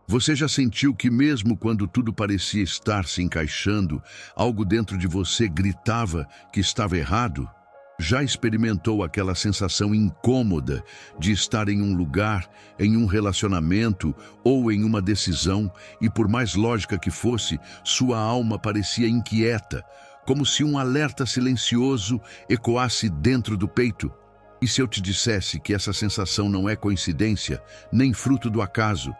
Você já sentiu que mesmo quando tudo parecia estar se encaixando, algo dentro de você gritava que estava errado? Já experimentou aquela sensação incômoda de estar em um lugar, em um relacionamento ou em uma decisão e, por mais lógica que fosse, sua alma parecia inquieta, como se um alerta silencioso ecoasse dentro do peito? E se eu te dissesse que essa sensação não é coincidência, nem fruto do acaso,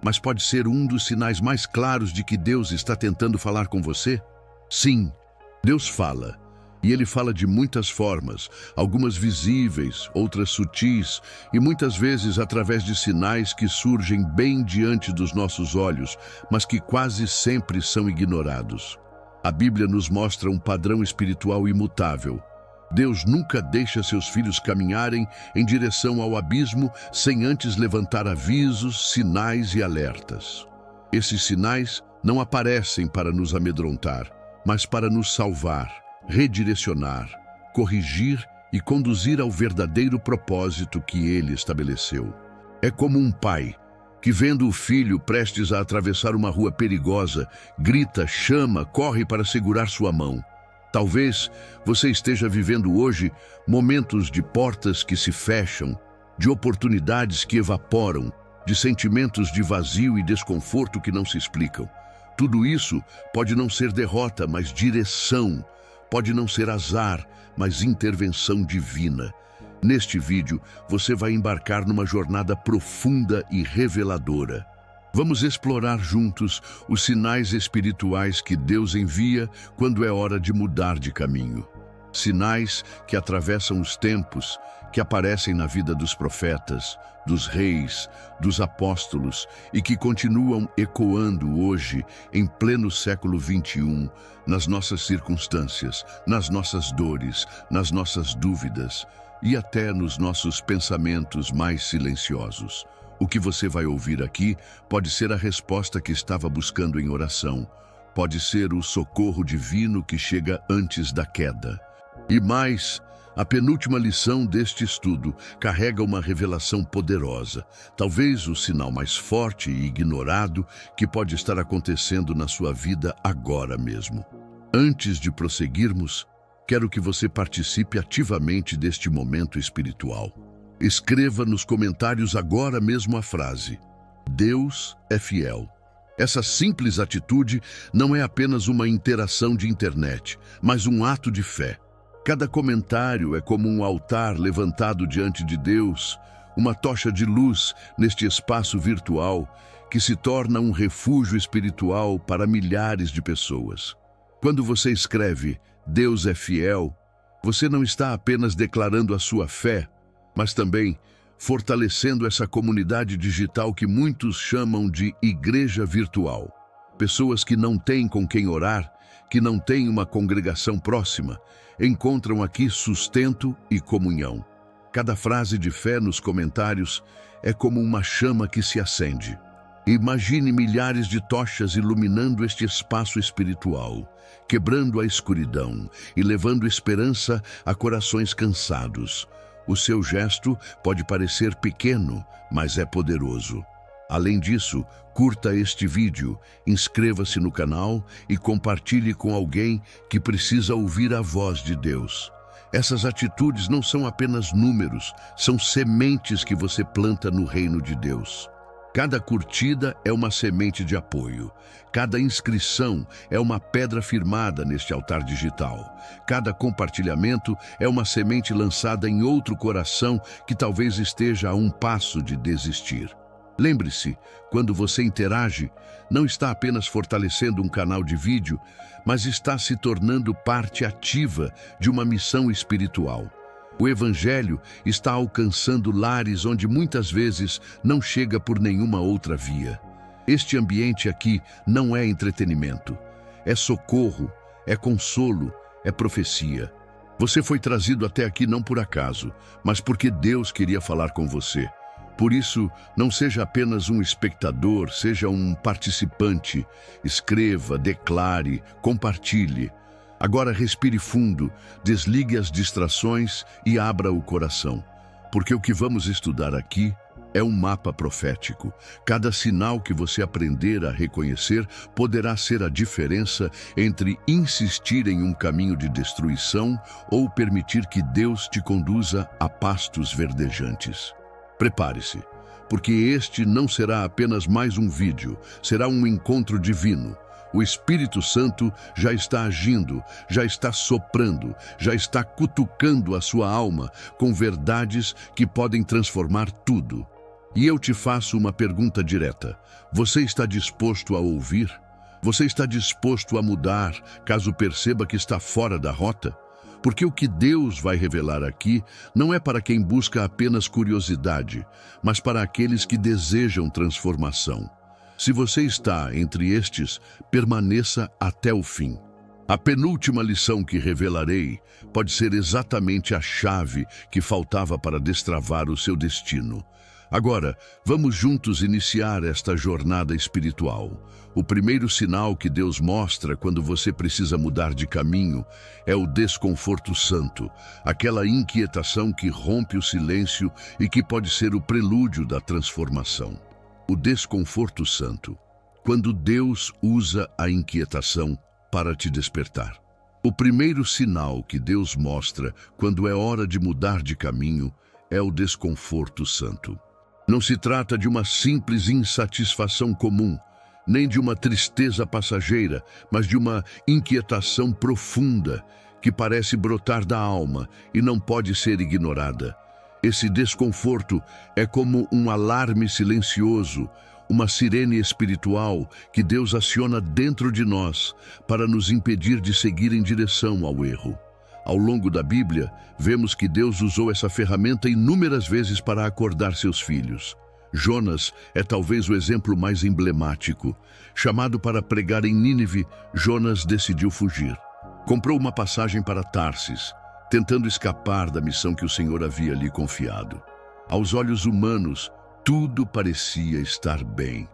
mas pode ser um dos sinais mais claros de que Deus está tentando falar com você? Sim, Deus fala. E Ele fala de muitas formas, algumas visíveis, outras sutis, e muitas vezes através de sinais que surgem bem diante dos nossos olhos, mas que quase sempre são ignorados. A Bíblia nos mostra um padrão espiritual imutável. Deus nunca deixa seus filhos caminharem em direção ao abismo sem antes levantar avisos, sinais e alertas. Esses sinais não aparecem para nos amedrontar, mas para nos salvar, redirecionar, corrigir e conduzir ao verdadeiro propósito que Ele estabeleceu. É como um pai que, vendo o filho prestes a atravessar uma rua perigosa, grita, chama, corre para segurar sua mão. Talvez você esteja vivendo hoje momentos de portas que se fecham, de oportunidades que evaporam, de sentimentos de vazio e desconforto que não se explicam. Tudo isso pode não ser derrota, mas direção. Pode não ser azar, mas intervenção divina. Neste vídeo, você vai embarcar numa jornada profunda e reveladora. Vamos explorar juntos os sinais espirituais que Deus envia quando é hora de mudar de caminho. Sinais que atravessam os tempos, que aparecem na vida dos profetas, dos reis, dos apóstolos e que continuam ecoando hoje, em pleno século XXI, nas nossas circunstâncias, nas nossas dores, nas nossas dúvidas e até nos nossos pensamentos mais silenciosos. O que você vai ouvir aqui pode ser a resposta que estava buscando em oração, pode ser o socorro divino que chega antes da queda. E mais, a penúltima lição deste estudo carrega uma revelação poderosa, talvez o sinal mais forte e ignorado que pode estar acontecendo na sua vida agora mesmo. Antes de prosseguirmos, quero que você participe ativamente deste momento espiritual. Escreva nos comentários agora mesmo a frase: Deus é fiel. Essa simples atitude não é apenas uma interação de internet, mas um ato de fé. Cada comentário é como um altar levantado diante de Deus, uma tocha de luz neste espaço virtual que se torna um refúgio espiritual para milhares de pessoas. Quando você escreve Deus é fiel, você não está apenas declarando a sua fé, mas também fortalecendo essa comunidade digital que muitos chamam de igreja virtual. Pessoas que não têm com quem orar, que não têm uma congregação próxima, encontram aqui sustento e comunhão. Cada frase de fé nos comentários é como uma chama que se acende. Imagine milhares de tochas iluminando este espaço espiritual, quebrando a escuridão e levando esperança a corações cansados. O seu gesto pode parecer pequeno, mas é poderoso. Além disso, curta este vídeo, inscreva-se no canal e compartilhe com alguém que precisa ouvir a voz de Deus. Essas atitudes não são apenas números, são sementes que você planta no reino de Deus. Cada curtida é uma semente de apoio. Cada inscrição é uma pedra firmada neste altar digital. Cada compartilhamento é uma semente lançada em outro coração que talvez esteja a um passo de desistir. Lembre-se, quando você interage, não está apenas fortalecendo um canal de vídeo, mas está se tornando parte ativa de uma missão espiritual. O Evangelho está alcançando lares onde muitas vezes não chega por nenhuma outra via. Este ambiente aqui não é entretenimento, é socorro, é consolo, é profecia. Você foi trazido até aqui não por acaso, mas porque Deus queria falar com você. Por isso, não seja apenas um espectador, seja um participante. Escreva, declare, compartilhe. Agora respire fundo, desligue as distrações e abra o coração, porque o que vamos estudar aqui é um mapa profético. Cada sinal que você aprender a reconhecer poderá ser a diferença entre insistir em um caminho de destruição ou permitir que Deus te conduza a pastos verdejantes. Prepare-se, porque este não será apenas mais um vídeo, será um encontro divino. O Espírito Santo já está agindo, já está soprando, já está cutucando a sua alma com verdades que podem transformar tudo. E eu te faço uma pergunta direta. Você está disposto a ouvir? Você está disposto a mudar caso perceba que está fora da rota? Porque o que Deus vai revelar aqui não é para quem busca apenas curiosidade, mas para aqueles que desejam transformação. Se você está entre estes, permaneça até o fim. A penúltima lição que revelarei pode ser exatamente a chave que faltava para destravar o seu destino. Agora, vamos juntos iniciar esta jornada espiritual. O primeiro sinal que Deus mostra quando você precisa mudar de caminho é o desconforto santo, aquela inquietação que rompe o silêncio e que pode ser o prelúdio da transformação. O desconforto santo, quando Deus usa a inquietação para te despertar. O primeiro sinal que Deus mostra quando é hora de mudar de caminho é o desconforto santo. Não se trata de uma simples insatisfação comum, nem de uma tristeza passageira, mas de uma inquietação profunda que parece brotar da alma e não pode ser ignorada. Esse desconforto é como um alarme silencioso, uma sirene espiritual que Deus aciona dentro de nós para nos impedir de seguir em direção ao erro. Ao longo da Bíblia, vemos que Deus usou essa ferramenta inúmeras vezes para acordar seus filhos. Jonas é talvez o exemplo mais emblemático. Chamado para pregar em Nínive, Jonas decidiu fugir. Comprou uma passagem para Tarsis, tentando escapar da missão que o Senhor havia lhe confiado. Aos olhos humanos, tudo parecia estar bem.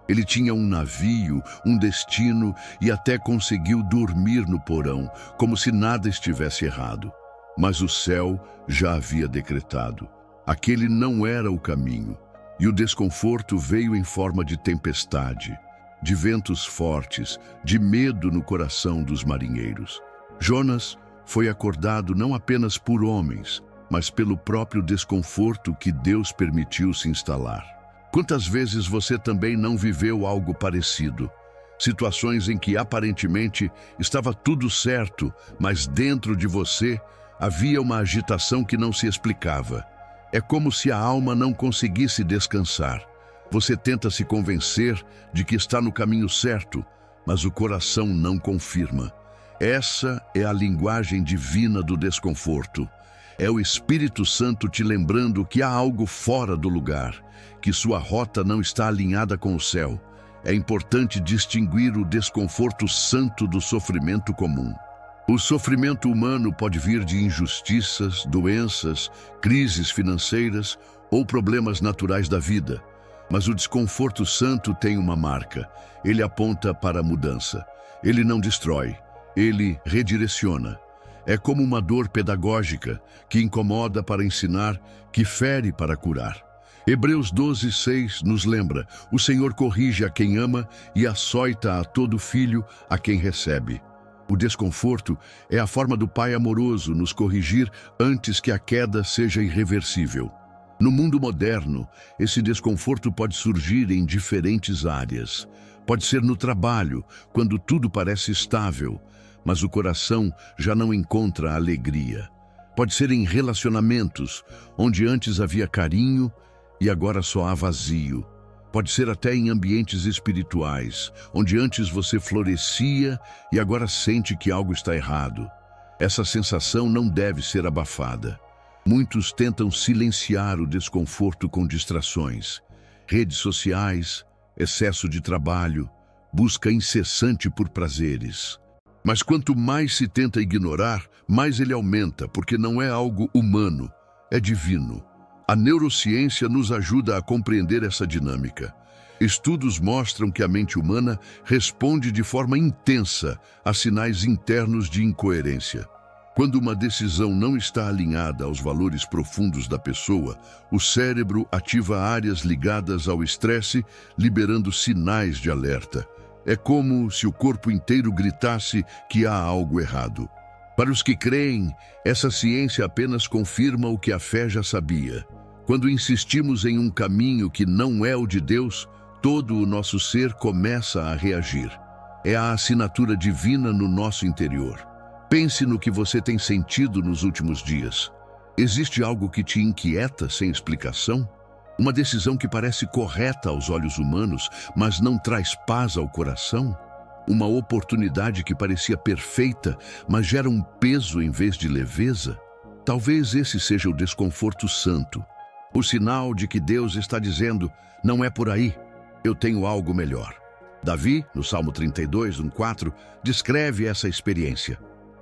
Ele tinha um navio, um destino e até conseguiu dormir no porão, como se nada estivesse errado. Mas o céu já havia decretado. Aquele não era o caminho. E o desconforto veio em forma de tempestade, de ventos fortes, de medo no coração dos marinheiros. Jonas foi acordado não apenas por homens, mas pelo próprio desconforto que Deus permitiu se instalar. Quantas vezes você também não viveu algo parecido? Situações em que aparentemente estava tudo certo, mas dentro de você havia uma agitação que não se explicava. É como se a alma não conseguisse descansar. Você tenta se convencer de que está no caminho certo, mas o coração não confirma. Essa é a linguagem divina do desconforto. É o Espírito Santo te lembrando que há algo fora do lugar, que sua rota não está alinhada com o céu. É importante distinguir o desconforto santo do sofrimento comum. O sofrimento humano pode vir de injustiças, doenças, crises financeiras ou problemas naturais da vida. Mas o desconforto santo tem uma marca. Ele aponta para a mudança. Ele não destrói. Ele redireciona. É como uma dor pedagógica que incomoda para ensinar, que fere para curar. Hebreus 12:6 nos lembra: o Senhor corrige a quem ama e açoita a todo filho a quem recebe. O desconforto é a forma do Pai amoroso nos corrigir antes que a queda seja irreversível. No mundo moderno, esse desconforto pode surgir em diferentes áreas. Pode ser no trabalho, quando tudo parece estável, mas o coração já não encontra alegria. Pode ser em relacionamentos, onde antes havia carinho e agora só há vazio. Pode ser até em ambientes espirituais, onde antes você florescia e agora sente que algo está errado. Essa sensação não deve ser abafada. Muitos tentam silenciar o desconforto com distrações. Redes sociais, excesso de trabalho, busca incessante por prazeres. Mas quanto mais se tenta ignorar, mais ele aumenta, porque não é algo humano, é divino. A neurociência nos ajuda a compreender essa dinâmica. Estudos mostram que a mente humana responde de forma intensa a sinais internos de incoerência. Quando uma decisão não está alinhada aos valores profundos da pessoa, o cérebro ativa áreas ligadas ao estresse, liberando sinais de alerta. É como se o corpo inteiro gritasse que há algo errado. Para os que creem, essa ciência apenas confirma o que a fé já sabia. Quando insistimos em um caminho que não é o de Deus, todo o nosso ser começa a reagir. É a assinatura divina no nosso interior. Pense no que você tem sentido nos últimos dias. Existe algo que te inquieta sem explicação? Uma decisão que parece correta aos olhos humanos, mas não traz paz ao coração? Uma oportunidade que parecia perfeita, mas gera um peso em vez de leveza? Talvez esse seja o desconforto santo. O sinal de que Deus está dizendo, não é por aí, eu tenho algo melhor. Davi, no Salmo 32, 1:4, descreve essa experiência.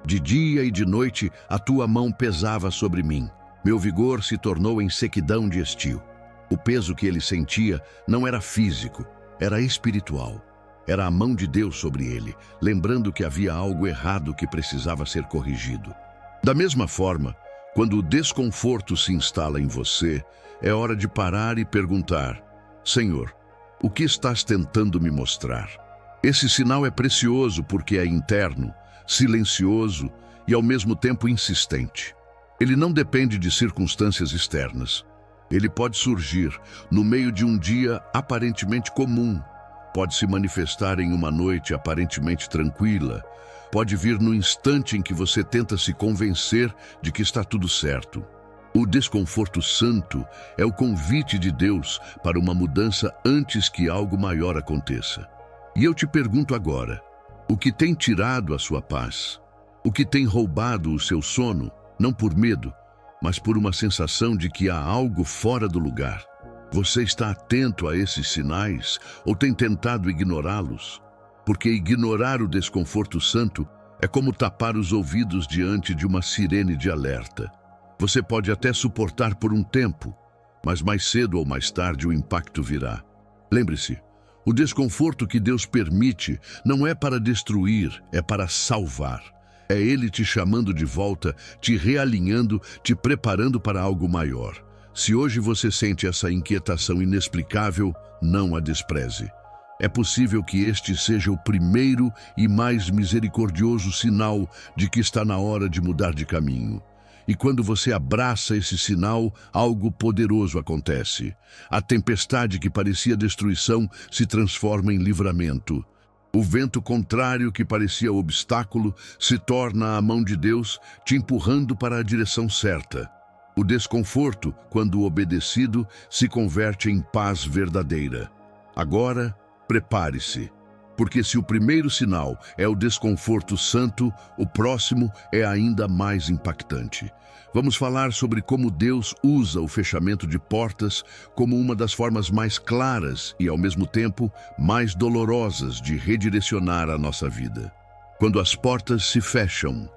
De dia e de noite, a tua mão pesava sobre mim. Meu vigor se tornou em sequidão de estio. O peso que ele sentia não era físico, era espiritual. Era a mão de Deus sobre ele, lembrando que havia algo errado que precisava ser corrigido. Da mesma forma, quando o desconforto se instala em você, é hora de parar e perguntar: Senhor, o que estás tentando me mostrar? Esse sinal é precioso porque é interno, silencioso e ao mesmo tempo insistente. Ele não depende de circunstâncias externas. Ele pode surgir no meio de um dia aparentemente comum, pode se manifestar em uma noite aparentemente tranquila, pode vir no instante em que você tenta se convencer de que está tudo certo. O desconforto santo é o convite de Deus para uma mudança antes que algo maior aconteça. E eu te pergunto agora, o que tem tirado a sua paz? O que tem roubado o seu sono, não por medo, mas por uma sensação de que há algo fora do lugar? Você está atento a esses sinais ou tem tentado ignorá-los? Porque ignorar o desconforto santo é como tapar os ouvidos diante de uma sirene de alerta. Você pode até suportar por um tempo, mas mais cedo ou mais tarde o impacto virá. Lembre-se, o desconforto que Deus permite não é para destruir, é para salvar. É Ele te chamando de volta, te realinhando, te preparando para algo maior. Se hoje você sente essa inquietação inexplicável, não a despreze. É possível que este seja o primeiro e mais misericordioso sinal de que está na hora de mudar de caminho. E quando você abraça esse sinal, algo poderoso acontece. A tempestade que parecia destruição se transforma em livramento. O vento contrário que parecia obstáculo se torna a mão de Deus, te empurrando para a direção certa. O desconforto, quando obedecido, se converte em paz verdadeira. Agora, prepare-se. Porque se o primeiro sinal é o desconforto santo, o próximo é ainda mais impactante. Vamos falar sobre como Deus usa o fechamento de portas como uma das formas mais claras e, ao mesmo tempo, mais dolorosas de redirecionar a nossa vida. Quando as portas se fecham,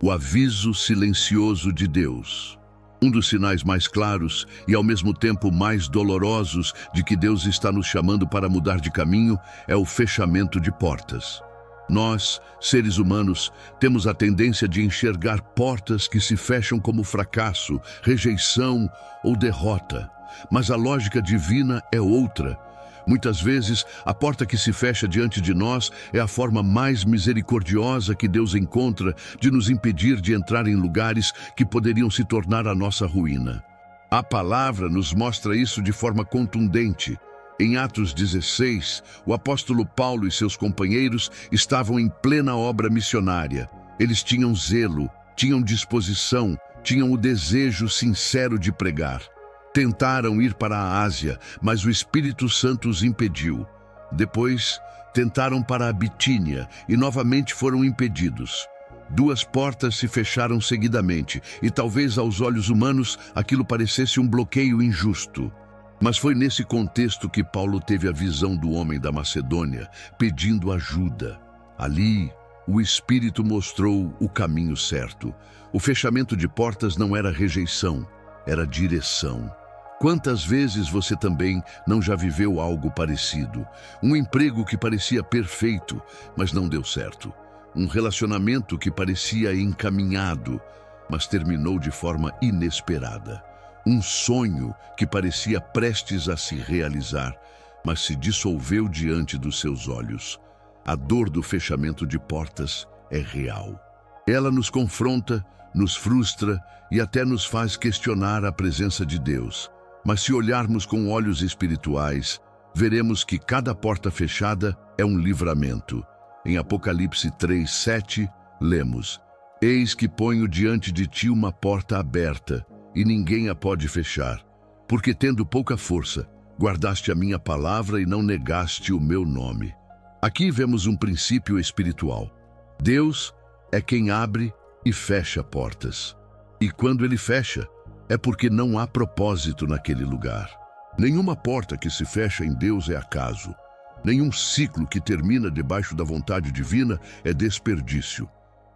o aviso silencioso de Deus. Um dos sinais mais claros e ao mesmo tempo mais dolorosos de que Deus está nos chamando para mudar de caminho é o fechamento de portas. Nós, seres humanos, temos a tendência de enxergar portas que se fecham como fracasso, rejeição ou derrota. Mas a lógica divina é outra. Muitas vezes, a porta que se fecha diante de nós é a forma mais misericordiosa que Deus encontra de nos impedir de entrar em lugares que poderiam se tornar a nossa ruína. A palavra nos mostra isso de forma contundente. Em Atos 16, o apóstolo Paulo e seus companheiros estavam em plena obra missionária. Eles tinham zelo, tinham disposição, tinham o desejo sincero de pregar. Tentaram ir para a Ásia, mas o Espírito Santo os impediu. Depois, tentaram para a Bitínia e novamente foram impedidos. Duas portas se fecharam seguidamente e talvez aos olhos humanos aquilo parecesse um bloqueio injusto. Mas foi nesse contexto que Paulo teve a visão do homem da Macedônia, pedindo ajuda. Ali, o Espírito mostrou o caminho certo. O fechamento de portas não era rejeição, era direção. Quantas vezes você também não já viveu algo parecido? Um emprego que parecia perfeito, mas não deu certo. Um relacionamento que parecia encaminhado, mas terminou de forma inesperada. Um sonho que parecia prestes a se realizar, mas se dissolveu diante dos seus olhos. A dor do fechamento de portas é real. Ela nos confronta, nos frustra e até nos faz questionar a presença de Deus. Mas se olharmos com olhos espirituais, veremos que cada porta fechada é um livramento. Em Apocalipse 3:7, lemos: Eis que ponho diante de ti uma porta aberta, e ninguém a pode fechar, porque tendo pouca força, guardaste a minha palavra e não negaste o meu nome. Aqui vemos um princípio espiritual. Deus é quem abre e fecha portas. E quando ele fecha, é porque não há propósito naquele lugar. Nenhuma porta que se fecha em Deus é acaso. Nenhum ciclo que termina debaixo da vontade divina é desperdício.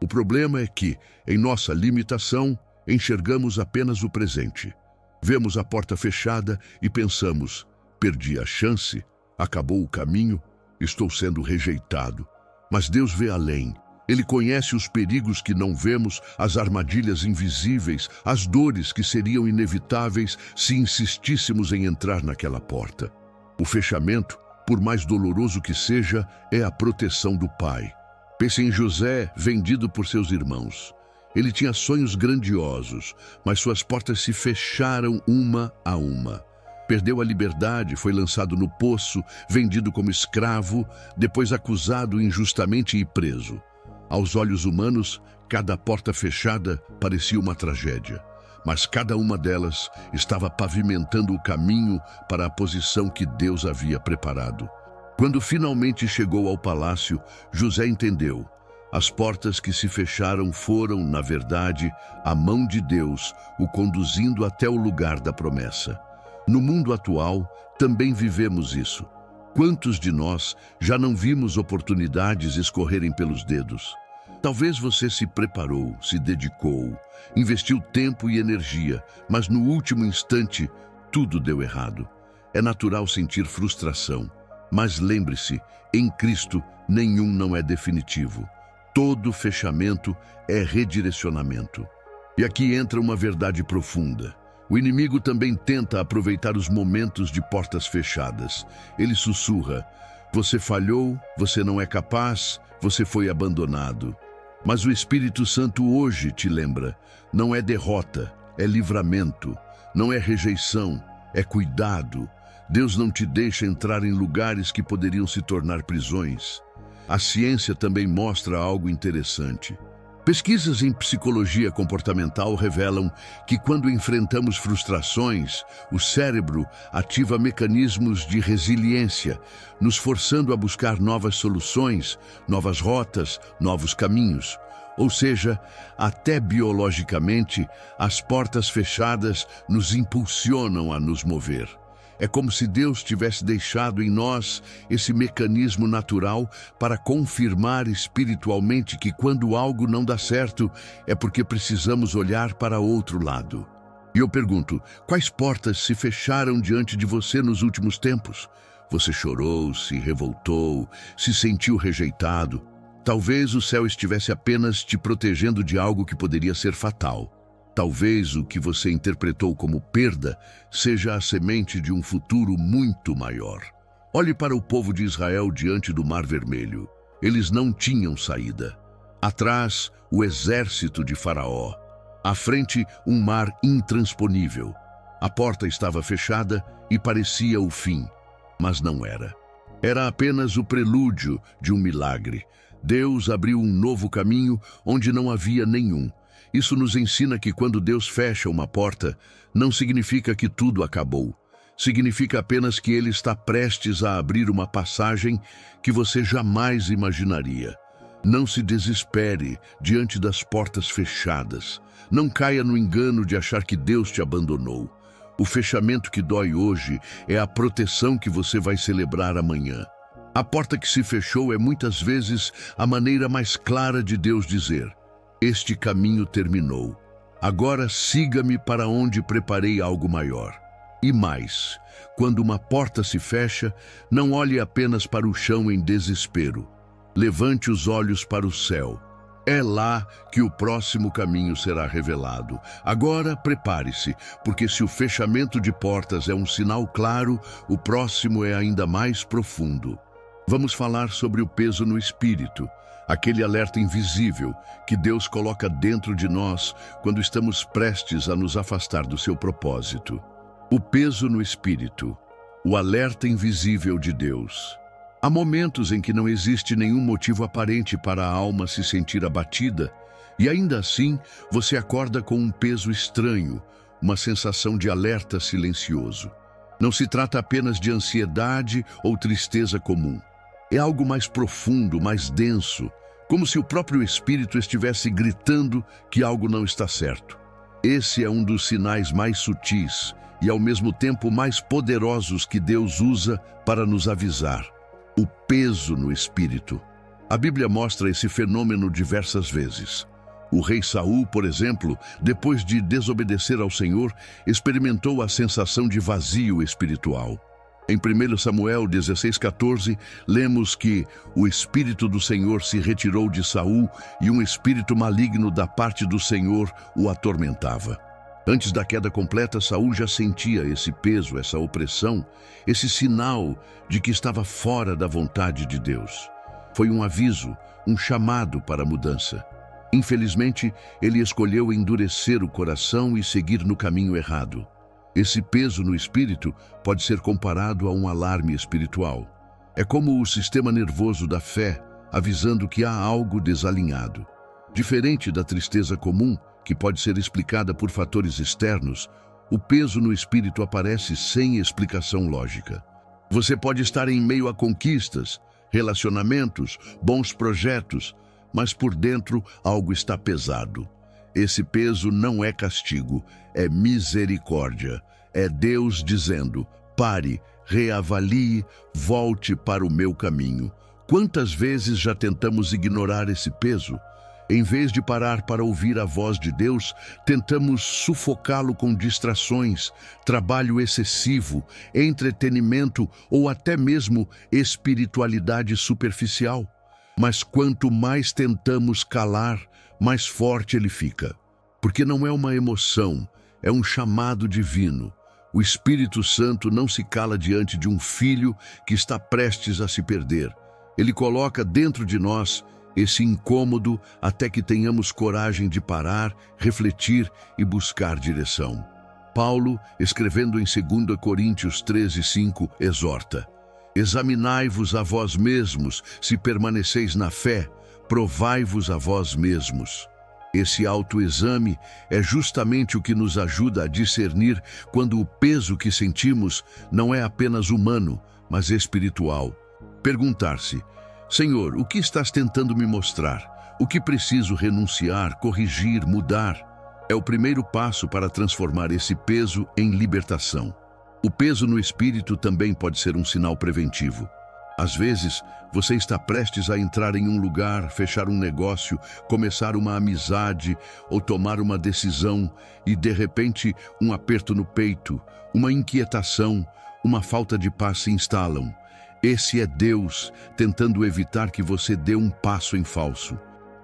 O problema é que, em nossa limitação, enxergamos apenas o presente. Vemos a porta fechada e pensamos: perdi a chance, acabou o caminho, estou sendo rejeitado. Mas Deus vê além. Ele conhece os perigos que não vemos, as armadilhas invisíveis, as dores que seriam inevitáveis se insistíssemos em entrar naquela porta. O fechamento, por mais doloroso que seja, é a proteção do Pai. Pense em José, vendido por seus irmãos. Ele tinha sonhos grandiosos, mas suas portas se fecharam uma a uma. Perdeu a liberdade, foi lançado no poço, vendido como escravo, depois acusado injustamente e preso. Aos olhos humanos, cada porta fechada parecia uma tragédia, mas cada uma delas estava pavimentando o caminho para a posição que Deus havia preparado. Quando finalmente chegou ao palácio, José entendeu. As portas que se fecharam foram, na verdade, a mão de Deus o conduzindo até o lugar da promessa. No mundo atual, também vivemos isso. Quantos de nós já não vimos oportunidades escorrerem pelos dedos? Talvez você se preparou, se dedicou, investiu tempo e energia, mas no último instante, tudo deu errado. É natural sentir frustração, mas lembre-se, em Cristo, nenhum não é definitivo. Todo fechamento é redirecionamento. E aqui entra uma verdade profunda. O inimigo também tenta aproveitar os momentos de portas fechadas. Ele sussurra: você falhou, você não é capaz, você foi abandonado. Mas o Espírito Santo hoje te lembra: não é derrota, é livramento. Não é rejeição, é cuidado. Deus não te deixa entrar em lugares que poderiam se tornar prisões. A ciência também mostra algo interessante. Pesquisas em psicologia comportamental revelam que quando enfrentamos frustrações, o cérebro ativa mecanismos de resiliência, nos forçando a buscar novas soluções, novas rotas, novos caminhos. Ou seja, até biologicamente, as portas fechadas nos impulsionam a nos mover. É como se Deus tivesse deixado em nós esse mecanismo natural para confirmar espiritualmente que quando algo não dá certo, é porque precisamos olhar para outro lado. E eu pergunto, quais portas se fecharam diante de você nos últimos tempos? Você chorou, se revoltou, se sentiu rejeitado. Talvez o céu estivesse apenas te protegendo de algo que poderia ser fatal. Talvez o que você interpretou como perda seja a semente de um futuro muito maior. Olhe para o povo de Israel diante do Mar Vermelho. Eles não tinham saída. Atrás, o exército de Faraó. À frente, um mar intransponível. A porta estava fechada e parecia o fim, mas não era. Era apenas o prelúdio de um milagre. Deus abriu um novo caminho onde não havia nenhum. Isso nos ensina que quando Deus fecha uma porta, não significa que tudo acabou. Significa apenas que Ele está prestes a abrir uma passagem que você jamais imaginaria. Não se desespere diante das portas fechadas. Não caia no engano de achar que Deus te abandonou. O fechamento que dói hoje é a proteção que você vai celebrar amanhã. A porta que se fechou é muitas vezes a maneira mais clara de Deus dizer: este caminho terminou. Agora siga-me para onde preparei algo maior. E mais, quando uma porta se fecha, não olhe apenas para o chão em desespero. Levante os olhos para o céu. É lá que o próximo caminho será revelado. Agora, prepare-se, porque se o fechamento de portas é um sinal claro, o próximo é ainda mais profundo. Vamos falar sobre o peso no espírito, aquele alerta invisível que Deus coloca dentro de nós quando estamos prestes a nos afastar do seu propósito. O peso no espírito, o alerta invisível de Deus. Há momentos em que não existe nenhum motivo aparente para a alma se sentir abatida, e ainda assim você acorda com um peso estranho, uma sensação de alerta silencioso. Não se trata apenas de ansiedade ou tristeza comum. É algo mais profundo, mais denso, como se o próprio espírito estivesse gritando que algo não está certo. Esse é um dos sinais mais sutis e ao mesmo tempo mais poderosos que Deus usa para nos avisar. O peso no espírito. A Bíblia mostra esse fenômeno diversas vezes. O rei Saul, por exemplo, depois de desobedecer ao Senhor, experimentou a sensação de vazio espiritual. Em 1 Samuel 16:14, lemos que o Espírito do Senhor se retirou de Saul e um espírito maligno da parte do Senhor o atormentava. Antes da queda completa, Saul já sentia esse peso, essa opressão, esse sinal de que estava fora da vontade de Deus. Foi um aviso, um chamado para a mudança. Infelizmente, ele escolheu endurecer o coração e seguir no caminho errado. Esse peso no espírito pode ser comparado a um alarme espiritual. É como o sistema nervoso da fé, avisando que há algo desalinhado. Diferente da tristeza comum, que pode ser explicada por fatores externos, o peso no espírito aparece sem explicação lógica. Você pode estar em meio a conquistas, relacionamentos, bons projetos, mas por dentro algo está pesado. Esse peso não é castigo, é misericórdia. É Deus dizendo: pare, reavalie, volte para o meu caminho. Quantas vezes já tentamos ignorar esse peso? Em vez de parar para ouvir a voz de Deus, tentamos sufocá-lo com distrações, trabalho excessivo, entretenimento ou até mesmo espiritualidade superficial. Mas quanto mais tentamos calar, mais forte ele fica. Porque não é uma emoção, é um chamado divino. O Espírito Santo não se cala diante de um filho que está prestes a se perder. Ele coloca dentro de nós esse incômodo até que tenhamos coragem de parar, refletir e buscar direção. Paulo, escrevendo em 2 Coríntios 13:5, exorta: examinai-vos a vós mesmos, se permaneceis na fé, provai-vos a vós mesmos. Esse autoexame é justamente o que nos ajuda a discernir quando o peso que sentimos não é apenas humano, mas espiritual. Perguntar-se: Senhor, o que estás tentando me mostrar? O que preciso renunciar, corrigir, mudar? É o primeiro passo para transformar esse peso em libertação. O peso no espírito também pode ser um sinal preventivo. Às vezes, você está prestes a entrar em um lugar, fechar um negócio, começar uma amizade ou tomar uma decisão e, de repente, um aperto no peito, uma inquietação, uma falta de paz se instalam. Esse é Deus tentando evitar que você dê um passo em falso.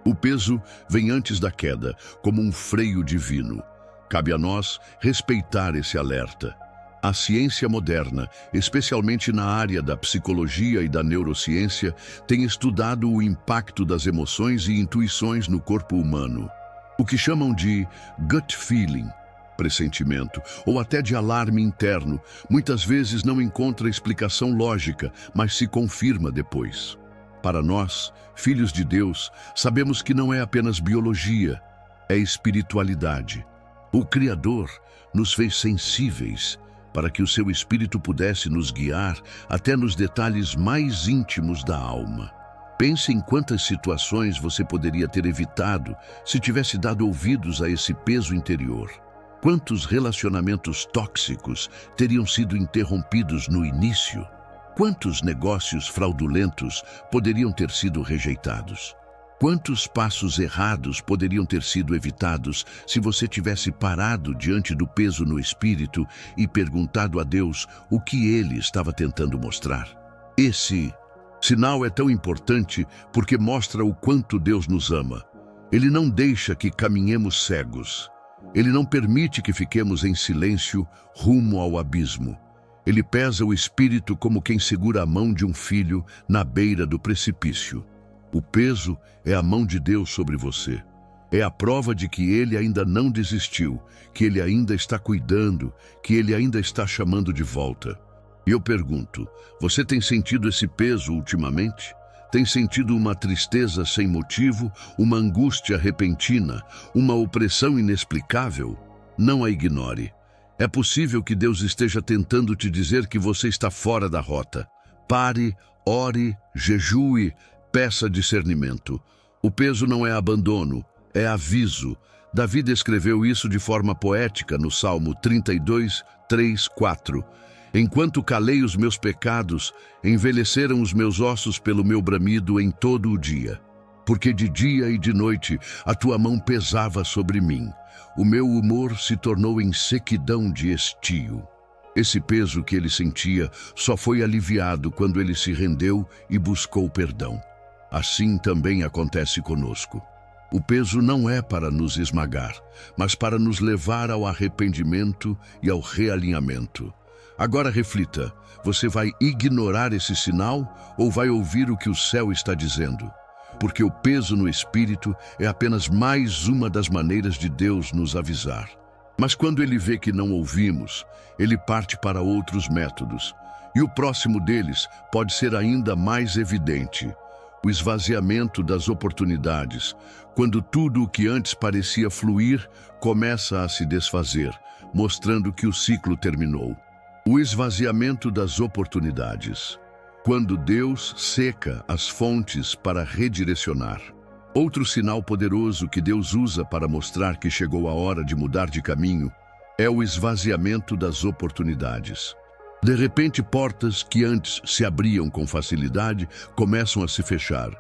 O peso vem antes da queda, como um freio divino. Cabe a nós respeitar esse alerta. A ciência moderna, especialmente na área da psicologia e da neurociência, tem estudado o impacto das emoções e intuições no corpo humano. O que chamam de gut feeling, pressentimento, ou até de alarme interno, muitas vezes não encontra explicação lógica, mas se confirma depois. Para nós, filhos de Deus, sabemos que não é apenas biologia, é espiritualidade. O Criador nos fez sensíveis para que o seu Espírito pudesse nos guiar até nos detalhes mais íntimos da alma. Pense em quantas situações você poderia ter evitado se tivesse dado ouvidos a esse peso interior. Quantos relacionamentos tóxicos teriam sido interrompidos no início? Quantos negócios fraudulentos poderiam ter sido rejeitados? Quantos passos errados poderiam ter sido evitados se você tivesse parado diante do peso no espírito e perguntado a Deus o que ele estava tentando mostrar? Esse Sinal é tão importante porque mostra o quanto Deus nos ama. Ele não deixa que caminhemos cegos. Ele não permite que fiquemos em silêncio rumo ao abismo. Ele pesa o espírito como quem segura a mão de um filho na beira do precipício. O peso é a mão de Deus sobre você. É a prova de que Ele ainda não desistiu, que Ele ainda está cuidando, que Ele ainda está chamando de volta. E eu pergunto, você tem sentido esse peso ultimamente? Tem sentido uma tristeza sem motivo, uma angústia repentina, uma opressão inexplicável? Não a ignore. É possível que Deus esteja tentando te dizer que você está fora da rota. Pare, ore, jejue, peça discernimento. O peso não é abandono, é aviso. Davi descreveu isso de forma poética no Salmo 32, 3, 4. Enquanto calei os meus pecados, envelheceram os meus ossos pelo meu bramido em todo o dia. Porque de dia e de noite a tua mão pesava sobre mim. O meu humor se tornou em sequidão de estio. Esse peso que ele sentia só foi aliviado quando ele se rendeu e buscou perdão. Assim também acontece conosco. O peso não é para nos esmagar, mas para nos levar ao arrependimento e ao realinhamento. Agora reflita, você vai ignorar esse sinal ou vai ouvir o que o céu está dizendo? Porque o peso no espírito é apenas mais uma das maneiras de Deus nos avisar. Mas quando ele vê que não ouvimos, ele parte para outros métodos. E o próximo deles pode ser ainda mais evidente. O esvaziamento das oportunidades, quando tudo o que antes parecia fluir começa a se desfazer, mostrando que o ciclo terminou. O esvaziamento das oportunidades, quando Deus seca as fontes para redirecionar. Outro sinal poderoso que Deus usa para mostrar que chegou a hora de mudar de caminho é o esvaziamento das oportunidades. De repente, portas que antes se abriam com facilidade começam a se fechar.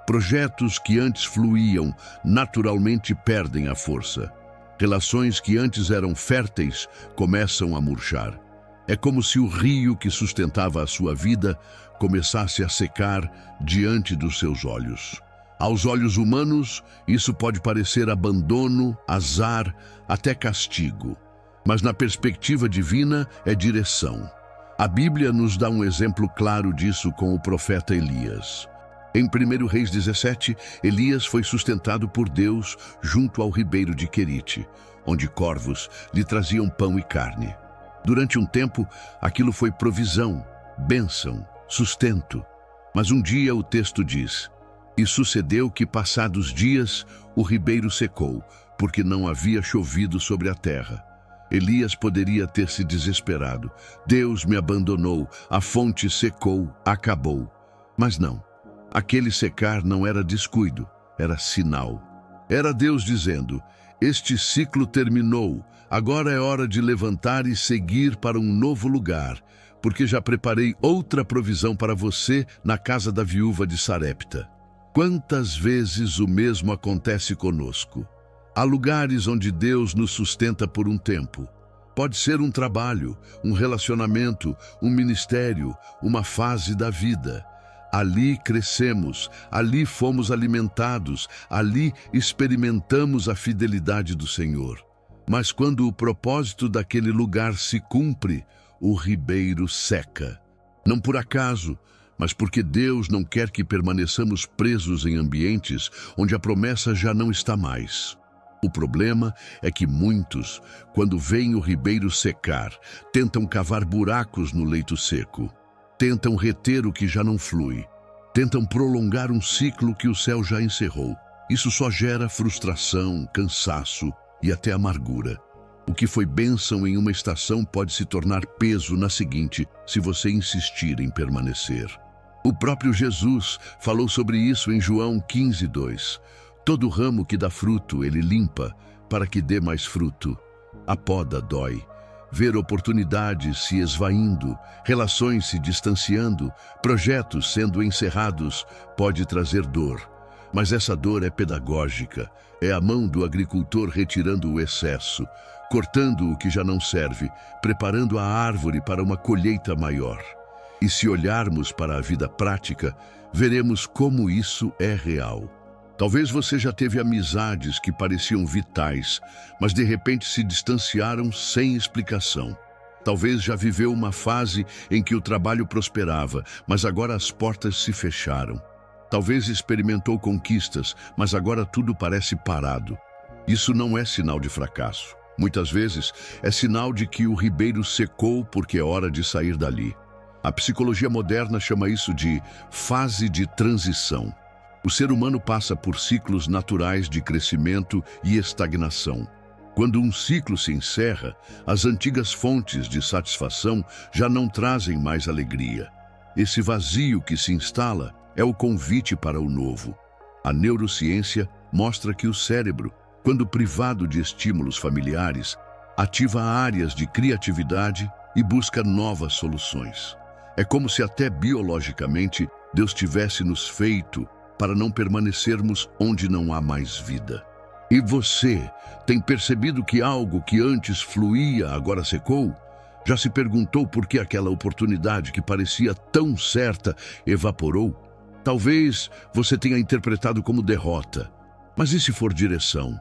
Projetos que antes fluíam naturalmente perdem a força. Relações que antes eram férteis começam a murchar. É como se o rio que sustentava a sua vida começasse a secar diante dos seus olhos. Aos olhos humanos, isso pode parecer abandono, azar, até castigo. Mas na perspectiva divina é direção. A Bíblia nos dá um exemplo claro disso com o profeta Elias. Em 1 Reis 17, Elias foi sustentado por Deus junto ao ribeiro de Querite, onde corvos lhe traziam pão e carne. Durante um tempo, aquilo foi provisão, bênção, sustento. Mas um dia o texto diz: e sucedeu que, passados dias, o ribeiro secou, porque não havia chovido sobre a terra. Elias poderia ter se desesperado. Deus me abandonou, a fonte secou, acabou. Mas não. Aquele secar não era descuido, era sinal. Era Deus dizendo: este ciclo terminou, agora é hora de levantar e seguir para um novo lugar, porque já preparei outra provisão para você na casa da viúva de Sarepta. Quantas vezes o mesmo acontece conosco? Há lugares onde Deus nos sustenta por um tempo. Pode ser um trabalho, um relacionamento, um ministério, uma fase da vida. Ali crescemos, ali fomos alimentados, ali experimentamos a fidelidade do Senhor. Mas quando o propósito daquele lugar se cumpre, o ribeiro seca. Não por acaso, mas porque Deus não quer que permaneçamos presos em ambientes onde a promessa já não está mais. O problema é que muitos, quando veem o ribeiro secar, tentam cavar buracos no leito seco. Tentam reter o que já não flui. Tentam prolongar um ciclo que o céu já encerrou. Isso só gera frustração, cansaço e até amargura. O que foi bênção em uma estação pode se tornar peso na seguinte, se você insistir em permanecer. O próprio Jesus falou sobre isso em João 15:2. Todo ramo que dá fruto, ele limpa, para que dê mais fruto. A poda dói. Ver oportunidades se esvaindo, relações se distanciando, projetos sendo encerrados, pode trazer dor. Mas essa dor é pedagógica. É a mão do agricultor retirando o excesso, cortando o que já não serve, preparando a árvore para uma colheita maior. E se olharmos para a vida prática, veremos como isso é real. Talvez você já teve amizades que pareciam vitais, mas de repente se distanciaram sem explicação. Talvez já viveu uma fase em que o trabalho prosperava, mas agora as portas se fecharam. Talvez experimentou conquistas, mas agora tudo parece parado. Isso não é sinal de fracasso. Muitas vezes é sinal de que o ribeiro secou porque é hora de sair dali. A psicologia moderna chama isso de fase de transição. O ser humano passa por ciclos naturais de crescimento e estagnação. Quando um ciclo se encerra, as antigas fontes de satisfação já não trazem mais alegria. Esse vazio que se instala é o convite para o novo. A neurociência mostra que o cérebro, quando privado de estímulos familiares, ativa áreas de criatividade e busca novas soluções. É como se até biologicamente Deus tivesse nos feito para não permanecermos onde não há mais vida. E você tem percebido que algo que antes fluía agora secou? Já se perguntou por que aquela oportunidade que parecia tão certa evaporou? Talvez você tenha interpretado como derrota. Mas e se for direção?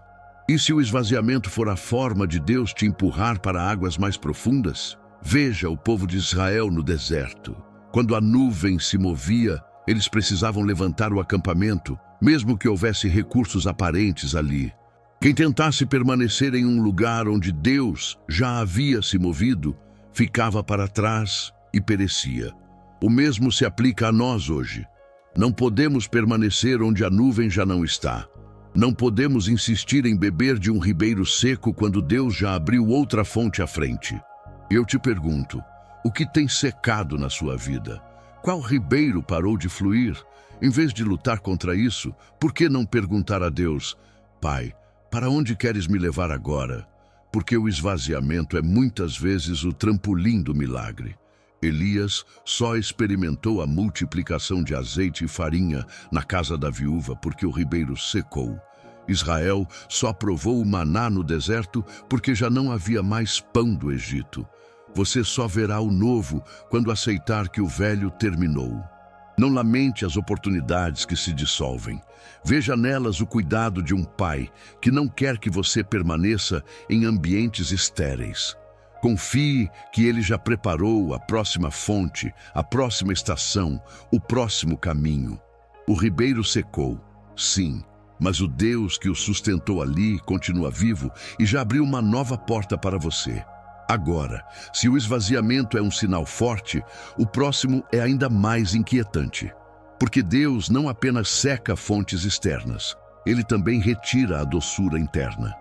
E se o esvaziamento for a forma de Deus te empurrar para águas mais profundas? Veja o povo de Israel no deserto. Quando a nuvem se movia, eles precisavam levantar o acampamento, mesmo que houvesse recursos aparentes ali. Quem tentasse permanecer em um lugar onde Deus já havia se movido, ficava para trás e perecia. O mesmo se aplica a nós hoje. Não podemos permanecer onde a nuvem já não está. Não podemos insistir em beber de um ribeiro seco quando Deus já abriu outra fonte à frente. Eu te pergunto, o que tem secado na sua vida? Qual ribeiro parou de fluir? Em vez de lutar contra isso, por que não perguntar a Deus: Pai, para onde queres me levar agora? Porque o esvaziamento é muitas vezes o trampolim do milagre. Elias só experimentou a multiplicação de azeite e farinha na casa da viúva porque o ribeiro secou. Israel só provou o maná no deserto porque já não havia mais pão do Egito. Você só verá o novo quando aceitar que o velho terminou. Não lamente as oportunidades que se dissolvem. Veja nelas o cuidado de um pai que não quer que você permaneça em ambientes estéreis. Confie que ele já preparou a próxima fonte, a próxima estação, o próximo caminho. O ribeiro secou, sim, mas o Deus que o sustentou ali continua vivo e já abriu uma nova porta para você. Agora, se o esvaziamento é um sinal forte, o próximo é ainda mais inquietante. Porque Deus não apenas seca fontes externas, Ele também retira a doçura interna.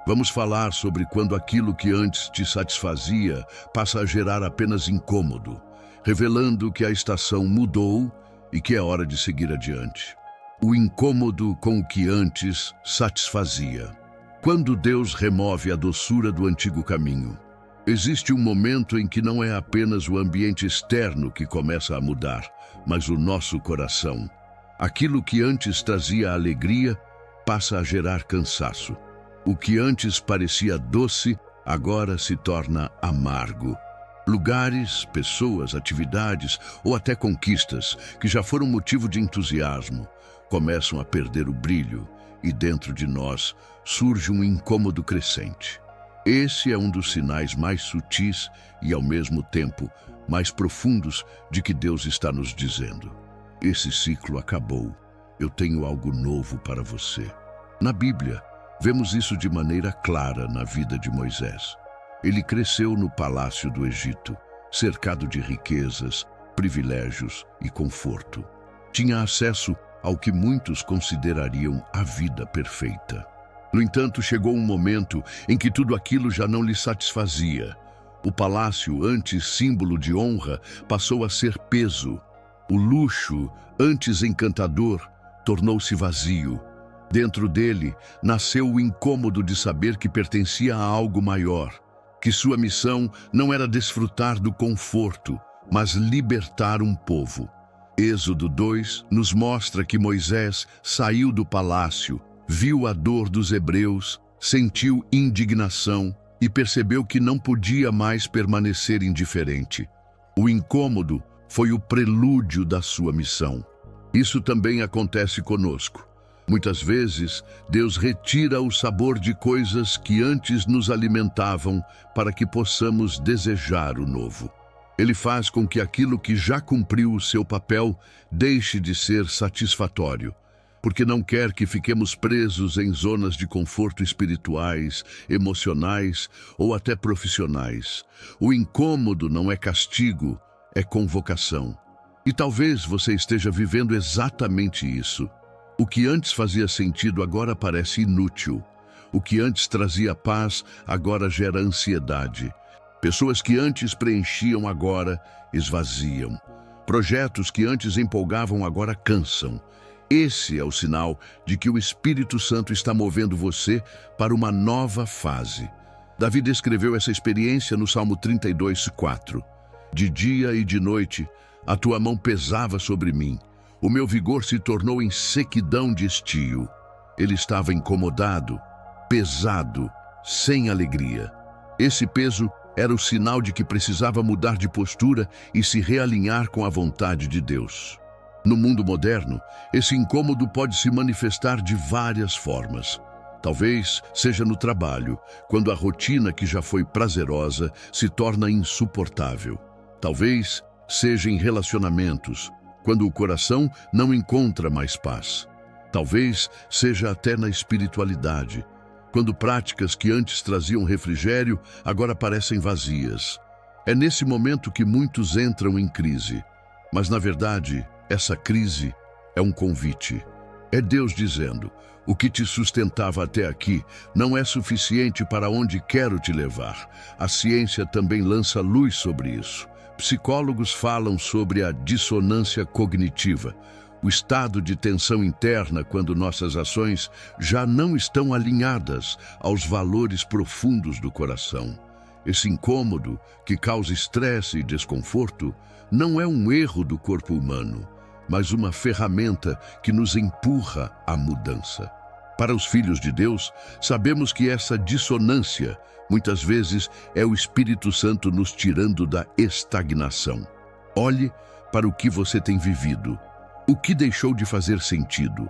Vamos falar sobre quando aquilo que antes te satisfazia passa a gerar apenas incômodo, revelando que a estação mudou e que é hora de seguir adiante. O incômodo com o que antes satisfazia. Quando Deus remove a doçura do antigo caminho, existe um momento em que não é apenas o ambiente externo que começa a mudar, mas o nosso coração. Aquilo que antes trazia alegria passa a gerar cansaço. O que antes parecia doce, agora se torna amargo. Lugares, pessoas, atividades ou até conquistas que já foram motivo de entusiasmo começam a perder o brilho e dentro de nós surge um incômodo crescente. Esse é um dos sinais mais sutis e, ao mesmo tempo, mais profundos de que Deus está nos dizendo: esse ciclo acabou, eu tenho algo novo para você. Na Bíblia, vemos isso de maneira clara na vida de Moisés. Ele cresceu no palácio do Egito, cercado de riquezas, privilégios e conforto. Tinha acesso ao que muitos considerariam a vida perfeita. No entanto, chegou um momento em que tudo aquilo já não lhe satisfazia. O palácio, antes símbolo de honra, passou a ser peso. O luxo, antes encantador, tornou-se vazio. Dentro dele, nasceu o incômodo de saber que pertencia a algo maior, que sua missão não era desfrutar do conforto, mas libertar um povo. Êxodo 2 nos mostra que Moisés saiu do palácio, viu a dor dos hebreus, sentiu indignação e percebeu que não podia mais permanecer indiferente. O incômodo foi o prelúdio da sua missão. Isso também acontece conosco. Muitas vezes, Deus retira o sabor de coisas que antes nos alimentavam para que possamos desejar o novo. Ele faz com que aquilo que já cumpriu o seu papel deixe de ser satisfatório, porque não quer que fiquemos presos em zonas de conforto espirituais, emocionais ou até profissionais. O incômodo não é castigo, é convocação. E talvez você esteja vivendo exatamente isso. O que antes fazia sentido agora parece inútil. O que antes trazia paz agora gera ansiedade. Pessoas que antes preenchiam agora esvaziam. Projetos que antes empolgavam agora cansam. Esse é o sinal de que o Espírito Santo está movendo você para uma nova fase. Davi descreveu essa experiência no Salmo 32:4. De dia e de noite, a tua mão pesava sobre mim. O meu vigor se tornou em sequidão de estio. Ele estava incomodado, pesado, sem alegria. Esse peso era o sinal de que precisava mudar de postura e se realinhar com a vontade de Deus. No mundo moderno, esse incômodo pode se manifestar de várias formas. Talvez seja no trabalho, quando a rotina que já foi prazerosa se torna insuportável. Talvez seja em relacionamentos, quando o coração não encontra mais paz. Talvez seja até na espiritualidade, quando práticas que antes traziam refrigério agora parecem vazias. É nesse momento que muitos entram em crise. Mas, na verdade, essa crise é um convite. É Deus dizendo: o que te sustentava até aqui não é suficiente para onde quero te levar. A ciência também lança luz sobre isso. Psicólogos falam sobre a dissonância cognitiva, o estado de tensão interna quando nossas ações já não estão alinhadas aos valores profundos do coração. Esse incômodo, que causa estresse e desconforto, não é um erro do corpo humano, mas uma ferramenta que nos empurra à mudança. Para os filhos de Deus, sabemos que essa dissonância, muitas vezes, é o Espírito Santo nos tirando da estagnação. Olhe para o que você tem vivido. O que deixou de fazer sentido?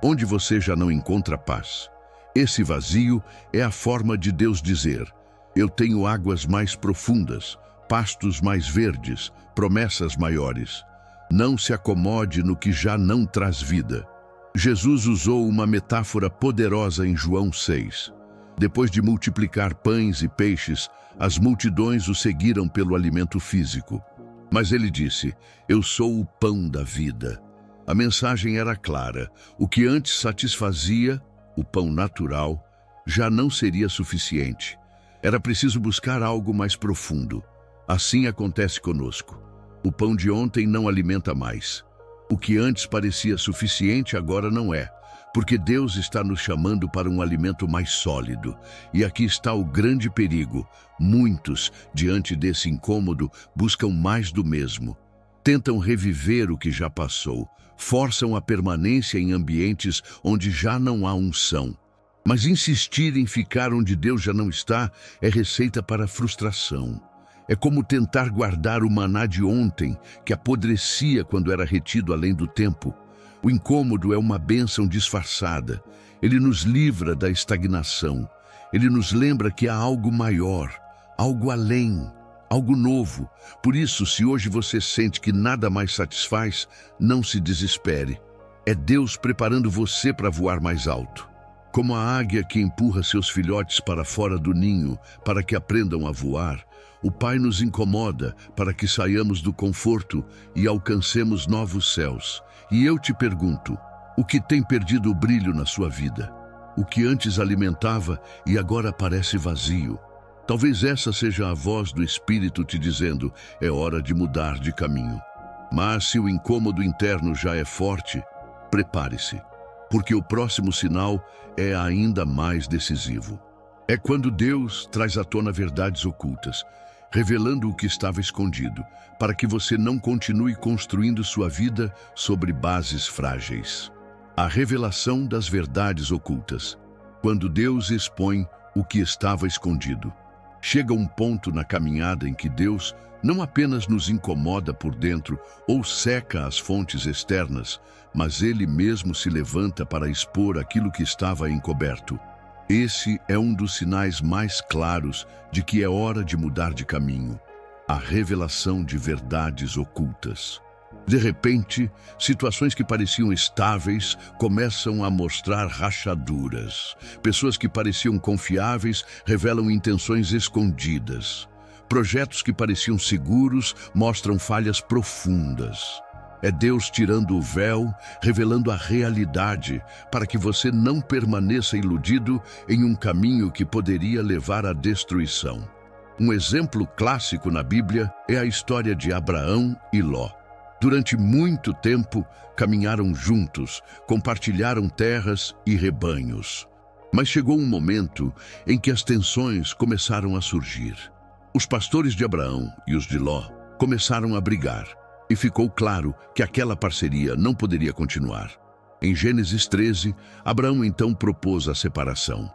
Onde você já não encontra paz? Esse vazio é a forma de Deus dizer: eu tenho águas mais profundas, pastos mais verdes, promessas maiores. Não se acomode no que já não traz vida. Jesus usou uma metáfora poderosa em João 6. Depois de multiplicar pães e peixes, as multidões o seguiram pelo alimento físico. Mas ele disse: eu sou o pão da vida. A mensagem era clara: o que antes satisfazia, o pão natural, já não seria suficiente. Era preciso buscar algo mais profundo. Assim acontece conosco. O pão de ontem não alimenta mais. O que antes parecia suficiente agora não é, porque Deus está nos chamando para um alimento mais sólido. E aqui está o grande perigo. Muitos, diante desse incômodo, buscam mais do mesmo. Tentam reviver o que já passou, forçam a permanência em ambientes onde já não há unção. Mas insistir em ficar onde Deus já não está é receita para a frustração. É como tentar guardar o maná de ontem, que apodrecia quando era retido além do tempo. O incômodo é uma bênção disfarçada. Ele nos livra da estagnação. Ele nos lembra que há algo maior, algo além, algo novo. Por isso, se hoje você sente que nada mais satisfaz, não se desespere. É Deus preparando você para voar mais alto. Como a águia que empurra seus filhotes para fora do ninho para que aprendam a voar, o Pai nos incomoda para que saiamos do conforto e alcancemos novos céus. E eu te pergunto: o que tem perdido o brilho na sua vida? O que antes alimentava e agora parece vazio? Talvez essa seja a voz do Espírito te dizendo: é hora de mudar de caminho. Mas se o incômodo interno já é forte, prepare-se, porque o próximo sinal é ainda mais decisivo. É quando Deus traz à tona verdades ocultas, revelando o que estava escondido, para que você não continue construindo sua vida sobre bases frágeis. A revelação das verdades ocultas, quando Deus expõe o que estava escondido. Chega um ponto na caminhada em que Deus não apenas nos incomoda por dentro ou seca as fontes externas, mas Ele mesmo se levanta para expor aquilo que estava encoberto. Esse é um dos sinais mais claros de que é hora de mudar de caminho: a revelação de verdades ocultas. De repente, situações que pareciam estáveis começam a mostrar rachaduras. Pessoas que pareciam confiáveis revelam intenções escondidas. Projetos que pareciam seguros mostram falhas profundas. É Deus tirando o véu, revelando a realidade, para que você não permaneça iludido em um caminho que poderia levar à destruição. Um exemplo clássico na Bíblia é a história de Abraão e Ló. Durante muito tempo, caminharam juntos, compartilharam terras e rebanhos. Mas chegou um momento em que as tensões começaram a surgir. Os pastores de Abraão e os de Ló começaram a brigar, e ficou claro que aquela parceria não poderia continuar. Em Gênesis 13, Abraão então propôs a separação.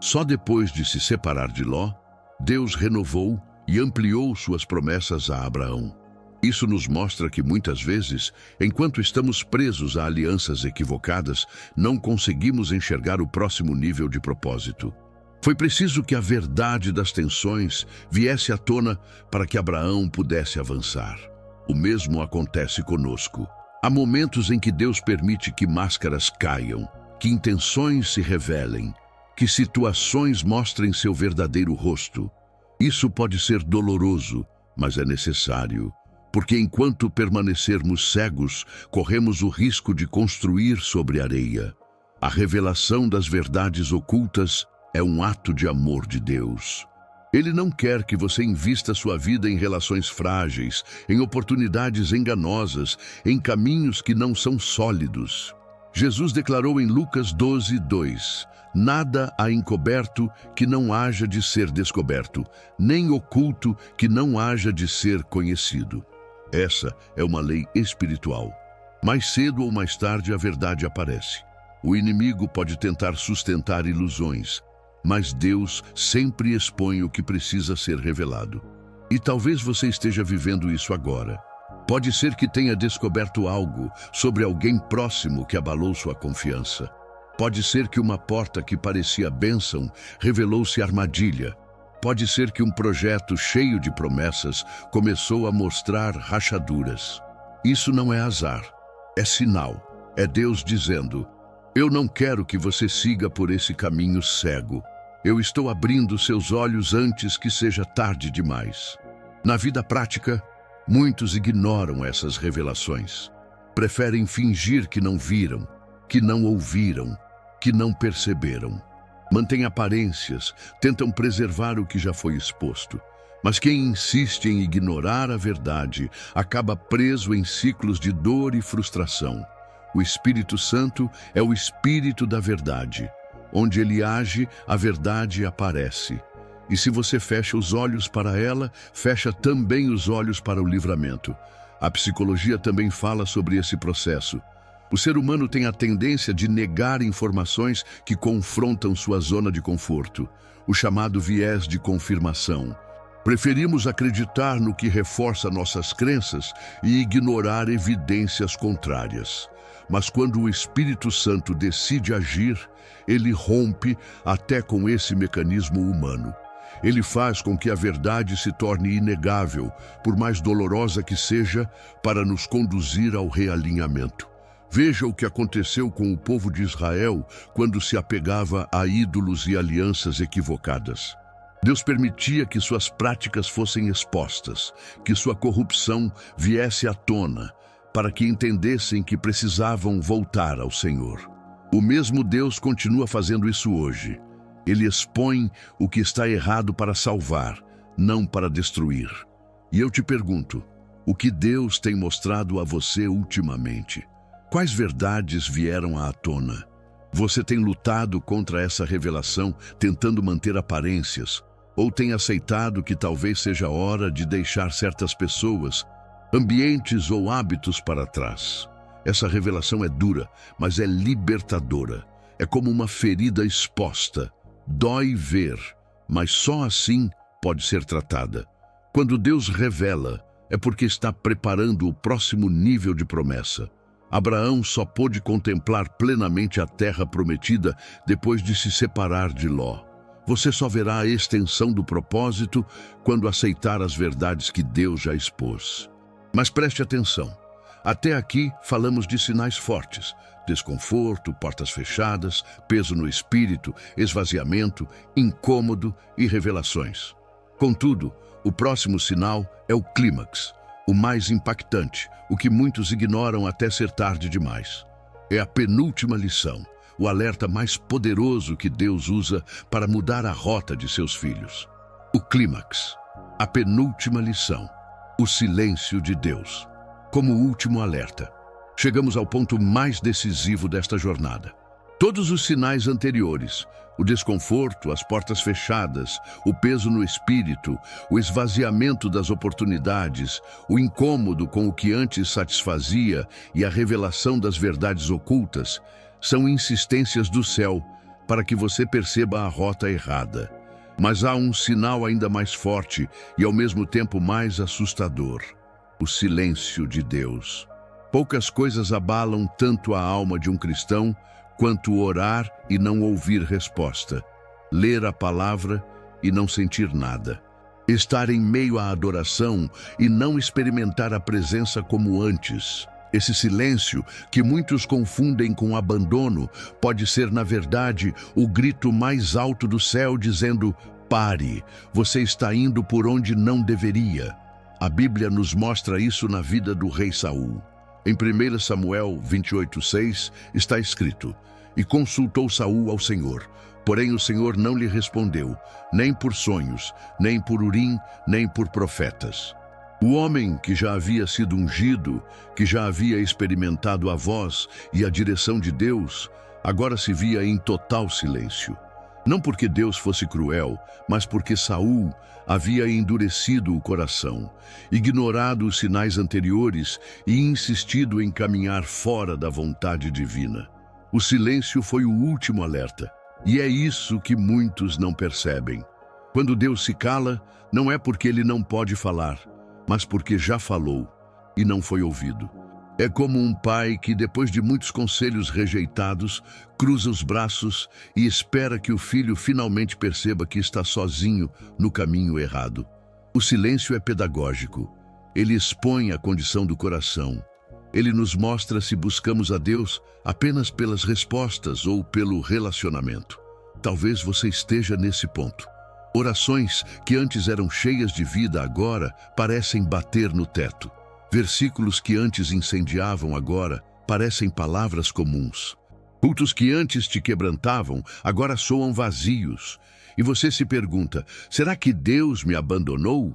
Só depois de se separar de Ló, Deus renovou e ampliou suas promessas a Abraão. Isso nos mostra que muitas vezes, enquanto estamos presos a alianças equivocadas, não conseguimos enxergar o próximo nível de propósito. Foi preciso que a verdade das tensões viesse à tona para que Abraão pudesse avançar. O mesmo acontece conosco. Há momentos em que Deus permite que máscaras caiam, que intenções se revelem, que situações mostrem seu verdadeiro rosto. Isso pode ser doloroso, mas é necessário. Porque enquanto permanecermos cegos, corremos o risco de construir sobre areia. A revelação das verdades ocultas é um ato de amor de Deus. Ele não quer que você invista sua vida em relações frágeis, em oportunidades enganosas, em caminhos que não são sólidos. Jesus declarou em Lucas 12:2: nada há encoberto que não haja de ser descoberto, nem oculto que não haja de ser conhecido. Essa é uma lei espiritual. Mais cedo ou mais tarde a verdade aparece. O inimigo pode tentar sustentar ilusões, mas Deus sempre expõe o que precisa ser revelado. E talvez você esteja vivendo isso agora. Pode ser que tenha descoberto algo sobre alguém próximo que abalou sua confiança. Pode ser que uma porta que parecia bênção revelou-se armadilha. Pode ser que um projeto cheio de promessas começou a mostrar rachaduras. Isso não é azar, é sinal. É Deus dizendo: eu não quero que você siga por esse caminho cego. Eu estou abrindo seus olhos antes que seja tarde demais. Na vida prática, muitos ignoram essas revelações. Preferem fingir que não viram, que não ouviram, que não perceberam. Mantêm aparências, tentam preservar o que já foi exposto. Mas quem insiste em ignorar a verdade acaba preso em ciclos de dor e frustração. O Espírito Santo é o Espírito da verdade. Onde ele age, a verdade aparece. E se você fecha os olhos para ela, fecha também os olhos para o livramento. A psicologia também fala sobre esse processo. O ser humano tem a tendência de negar informações que confrontam sua zona de conforto, o chamado viés de confirmação. Preferimos acreditar no que reforça nossas crenças e ignorar evidências contrárias. Mas quando o Espírito Santo decide agir, ele rompe até com esse mecanismo humano. Ele faz com que a verdade se torne inegável, por mais dolorosa que seja, para nos conduzir ao realinhamento. Veja o que aconteceu com o povo de Israel quando se apegava a ídolos e alianças equivocadas. Deus permitia que suas práticas fossem expostas, que sua corrupção viesse à tona, para que entendessem que precisavam voltar ao Senhor. O mesmo Deus continua fazendo isso hoje. Ele expõe o que está errado para salvar, não para destruir. E eu te pergunto, o que Deus tem mostrado a você ultimamente? Quais verdades vieram à tona? Você tem lutado contra essa revelação, tentando manter aparências? Ou tem aceitado que talvez seja hora de deixar certas pessoas, ambientes ou hábitos para trás? Essa revelação é dura, mas é libertadora. É como uma ferida exposta. Dói ver, mas só assim pode ser tratada. Quando Deus revela, é porque está preparando o próximo nível de promessa. Abraão só pôde contemplar plenamente a terra prometida depois de se separar de Ló. Você só verá a extensão do propósito quando aceitar as verdades que Deus já expôs. Mas preste atenção. Até aqui falamos de sinais fortes: desconforto, portas fechadas, peso no espírito, esvaziamento, incômodo e revelações. Contudo, o próximo sinal é o clímax, o mais impactante, o que muitos ignoram até ser tarde demais. É a penúltima lição, o alerta mais poderoso que Deus usa para mudar a rota de seus filhos. O clímax, a penúltima lição, o silêncio de Deus. Como último alerta, chegamos ao ponto mais decisivo desta jornada. Todos os sinais anteriores, o desconforto, as portas fechadas, o peso no espírito, o esvaziamento das oportunidades, o incômodo com o que antes satisfazia e a revelação das verdades ocultas, são insistências do céu para que você perceba a rota errada. Mas há um sinal ainda mais forte e ao mesmo tempo mais assustador: o silêncio de Deus. Poucas coisas abalam tanto a alma de um cristão quanto orar e não ouvir resposta, ler a palavra e não sentir nada, estar em meio à adoração e não experimentar a presença como antes. Esse silêncio, que muitos confundem com abandono, pode ser, na verdade, o grito mais alto do céu dizendo: pare, você está indo por onde não deveria. A Bíblia nos mostra isso na vida do rei Saul. Em 1 Samuel 28:6 está escrito: e consultou Saul ao Senhor, porém o Senhor não lhe respondeu, nem por sonhos, nem por Urim, nem por profetas. O homem que já havia sido ungido, que já havia experimentado a voz e a direção de Deus, agora se via em total silêncio. Não porque Deus fosse cruel, mas porque Saul havia endurecido o coração, ignorado os sinais anteriores e insistido em caminhar fora da vontade divina. O silêncio foi o último alerta, e é isso que muitos não percebem. Quando Deus se cala, não é porque Ele não pode falar, mas porque já falou e não foi ouvido. É como um pai que, depois de muitos conselhos rejeitados, cruza os braços e espera que o filho finalmente perceba que está sozinho no caminho errado. O silêncio é pedagógico. Ele expõe a condição do coração. Ele nos mostra se buscamos a Deus apenas pelas respostas ou pelo relacionamento. Talvez você esteja nesse ponto. Orações que antes eram cheias de vida agora parecem bater no teto. Versículos que antes incendiavam agora parecem palavras comuns. Cultos que antes te quebrantavam agora soam vazios. E você se pergunta: será que Deus me abandonou?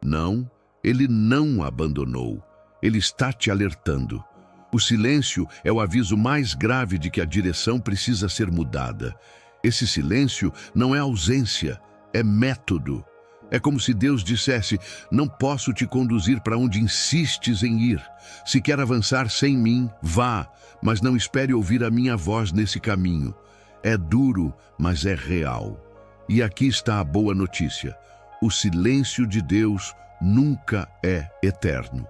Não, Ele não abandonou. Ele está te alertando. O silêncio é o aviso mais grave de que a direção precisa ser mudada. Esse silêncio não é ausência, é método. É como se Deus dissesse: não posso te conduzir para onde insistes em ir. Se quer avançar sem mim, vá, mas não espere ouvir a minha voz nesse caminho. É duro, mas é real. E aqui está a boa notícia: o silêncio de Deus nunca é eterno.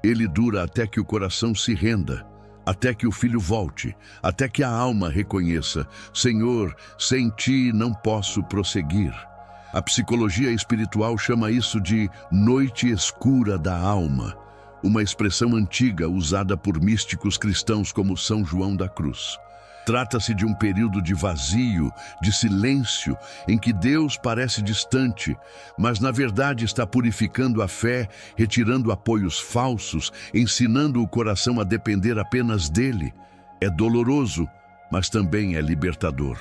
Ele dura até que o coração se renda, até que o filho volte, até que a alma reconheça: Senhor, sem ti não posso prosseguir. A psicologia espiritual chama isso de noite escura da alma, uma expressão antiga usada por místicos cristãos como São João da Cruz. Trata-se de um período de vazio, de silêncio, em que Deus parece distante, mas na verdade está purificando a fé, retirando apoios falsos, ensinando o coração a depender apenas dele. É doloroso, mas também é libertador.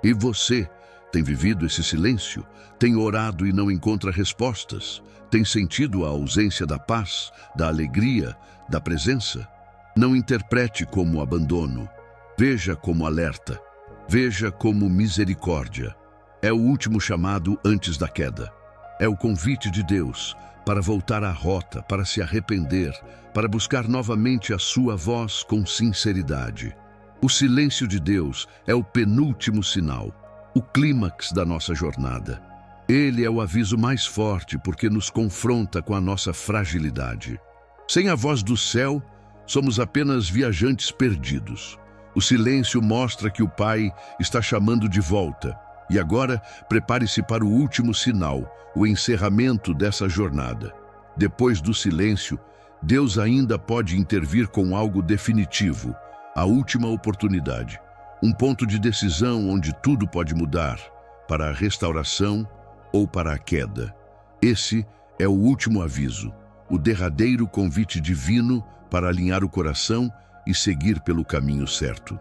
E você tem vivido esse silêncio? Tem orado e não encontra respostas? Tem sentido a ausência da paz, da alegria, da presença? Não interprete como abandono. Veja como alerta. Veja como misericórdia. É o último chamado antes da queda. É o convite de Deus para voltar à rota, para se arrepender, para buscar novamente a sua voz com sinceridade. O silêncio de Deus é o penúltimo sinal, o clímax da nossa jornada. Ele é o aviso mais forte porque nos confronta com a nossa fragilidade. Sem a voz do céu, somos apenas viajantes perdidos. O silêncio mostra que o Pai está chamando de volta. E agora, prepare-se para o último sinal, o encerramento dessa jornada. Depois do silêncio, Deus ainda pode intervir com algo definitivo, a última oportunidade. Um ponto de decisão onde tudo pode mudar, para a restauração ou para a queda. Esse é o último aviso, o derradeiro convite divino para alinhar o coração e seguir pelo caminho certo.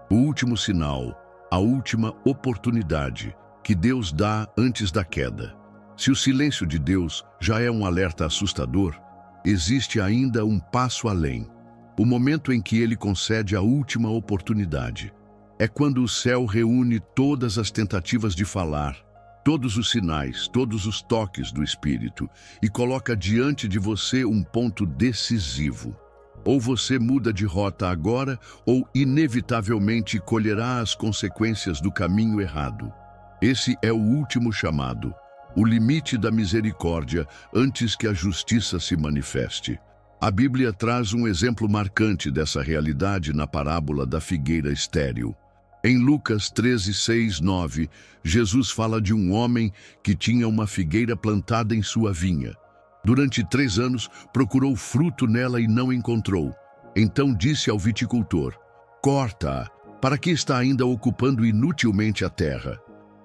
O último sinal, a última oportunidade que Deus dá antes da queda. Se o silêncio de Deus já é um alerta assustador, existe ainda um passo além. O momento em que Ele concede a última oportunidade. É quando o céu reúne todas as tentativas de falar, todos os sinais, todos os toques do Espírito e coloca diante de você um ponto decisivo. Ou você muda de rota agora, ou inevitavelmente colherá as consequências do caminho errado. Esse é o último chamado, o limite da misericórdia antes que a justiça se manifeste. A Bíblia traz um exemplo marcante dessa realidade na parábola da figueira estéril. Em Lucas 13, 6, 9, Jesus fala de um homem que tinha uma figueira plantada em sua vinha. Durante 3 anos, procurou fruto nela e não encontrou. Então disse ao viticultor: corta-a, para que está ainda ocupando inutilmente a terra?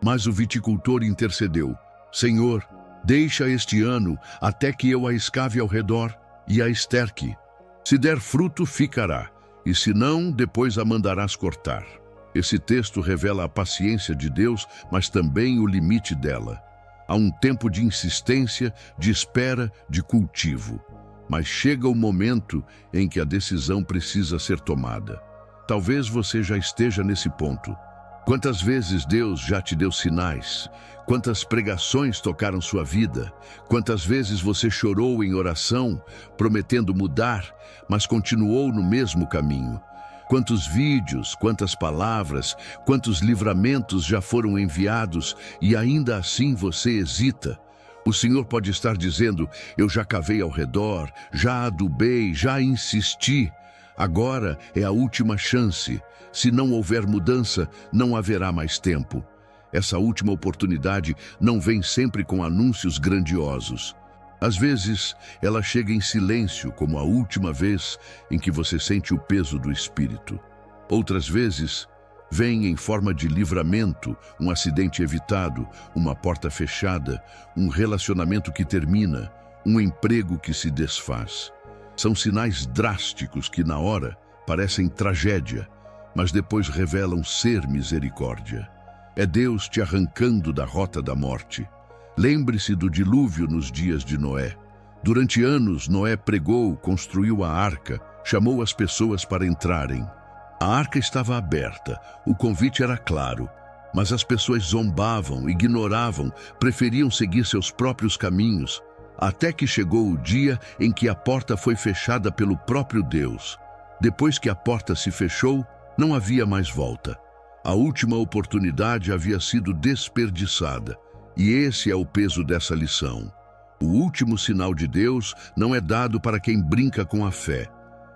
Mas o viticultor intercedeu: Senhor, deixa este ano até que eu a escave ao redor e a esterque. Se der fruto, ficará, e se não, depois a mandarás cortar. Esse texto revela a paciência de Deus, mas também o limite dela. Há um tempo de insistência, de espera, de cultivo. Mas chega o momento em que a decisão precisa ser tomada. Talvez você já esteja nesse ponto. Quantas vezes Deus já te deu sinais? Quantas pregações tocaram sua vida? Quantas vezes você chorou em oração, prometendo mudar, mas continuou no mesmo caminho? Quantos vídeos, quantas palavras, quantos livramentos já foram enviados e ainda assim você hesita? O Senhor pode estar dizendo: eu já cavei ao redor, já adubei, já insisti. Agora é a última chance. Se não houver mudança, não haverá mais tempo. Essa última oportunidade não vem sempre com anúncios grandiosos. Às vezes, ela chega em silêncio, como a última vez em que você sente o peso do Espírito. Outras vezes, vem em forma de livramento, um acidente evitado, uma porta fechada, um relacionamento que termina, um emprego que se desfaz. São sinais drásticos que, na hora, parecem tragédia, mas depois revelam ser misericórdia. É Deus te arrancando da rota da morte. Lembre-se do dilúvio nos dias de Noé. Durante anos, Noé pregou, construiu a arca, chamou as pessoas para entrarem. A arca estava aberta, o convite era claro, mas as pessoas zombavam, ignoravam, preferiam seguir seus próprios caminhos, até que chegou o dia em que a porta foi fechada pelo próprio Deus. Depois que a porta se fechou, não havia mais volta. A última oportunidade havia sido desperdiçada. E esse é o peso dessa lição. O último sinal de Deus não é dado para quem brinca com a fé.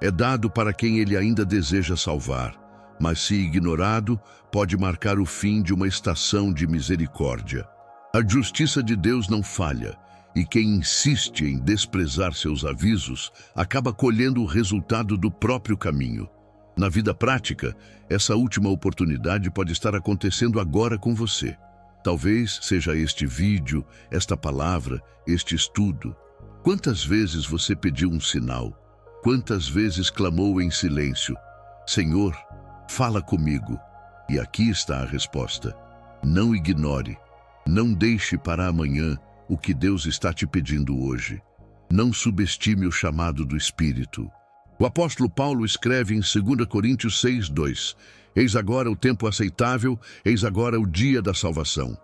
É dado para quem Ele ainda deseja salvar. Mas se ignorado, pode marcar o fim de uma estação de misericórdia. A justiça de Deus não falha, e quem insiste em desprezar seus avisos acaba colhendo o resultado do próprio caminho. Na vida prática, essa última oportunidade pode estar acontecendo agora com você. Talvez seja este vídeo, esta palavra, este estudo. Quantas vezes você pediu um sinal? Quantas vezes clamou em silêncio: Senhor, fala comigo. E aqui está a resposta. Não ignore. Não deixe para amanhã o que Deus está te pedindo hoje. Não subestime o chamado do Espírito. O apóstolo Paulo escreve em 2 Coríntios 6, 2: Eis agora o tempo aceitável, eis agora o dia da salvação.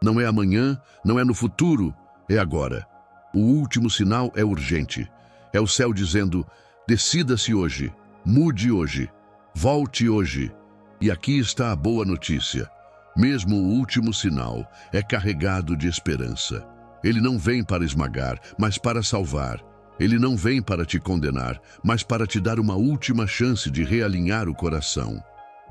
Não é amanhã, não é no futuro, é agora. O último sinal é urgente. É o céu dizendo: decida-se hoje, mude hoje, volte hoje. E aqui está a boa notícia. Mesmo o último sinal é carregado de esperança. Ele não vem para esmagar, mas para salvar. Ele não vem para te condenar, mas para te dar uma última chance de realinhar o coração.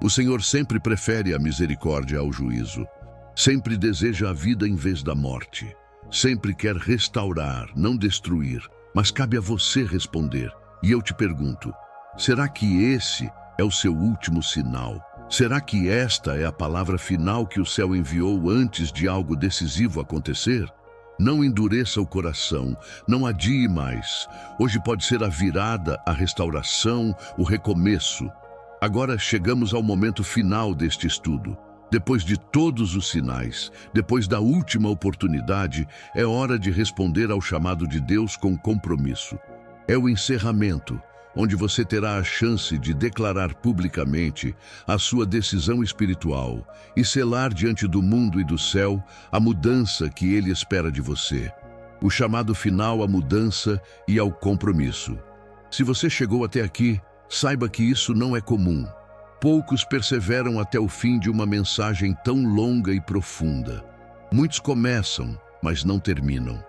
O Senhor sempre prefere a misericórdia ao juízo. Sempre deseja a vida em vez da morte. Sempre quer restaurar, não destruir. Mas cabe a você responder. E eu te pergunto, será que esse é o seu último sinal? Será que esta é a palavra final que o céu enviou antes de algo decisivo acontecer? Não endureça o coração, não adie mais. Hoje pode ser a virada, a restauração, o recomeço. Agora chegamos ao momento final deste estudo. Depois de todos os sinais, depois da última oportunidade, é hora de responder ao chamado de Deus com compromisso. É o encerramento, onde você terá a chance de declarar publicamente a sua decisão espiritual e selar diante do mundo e do céu a mudança que Ele espera de você. O chamado final à mudança e ao compromisso. Se você chegou até aqui, saiba que isso não é comum. Poucos perseveram até o fim de uma mensagem tão longa e profunda. Muitos começam, mas não terminam.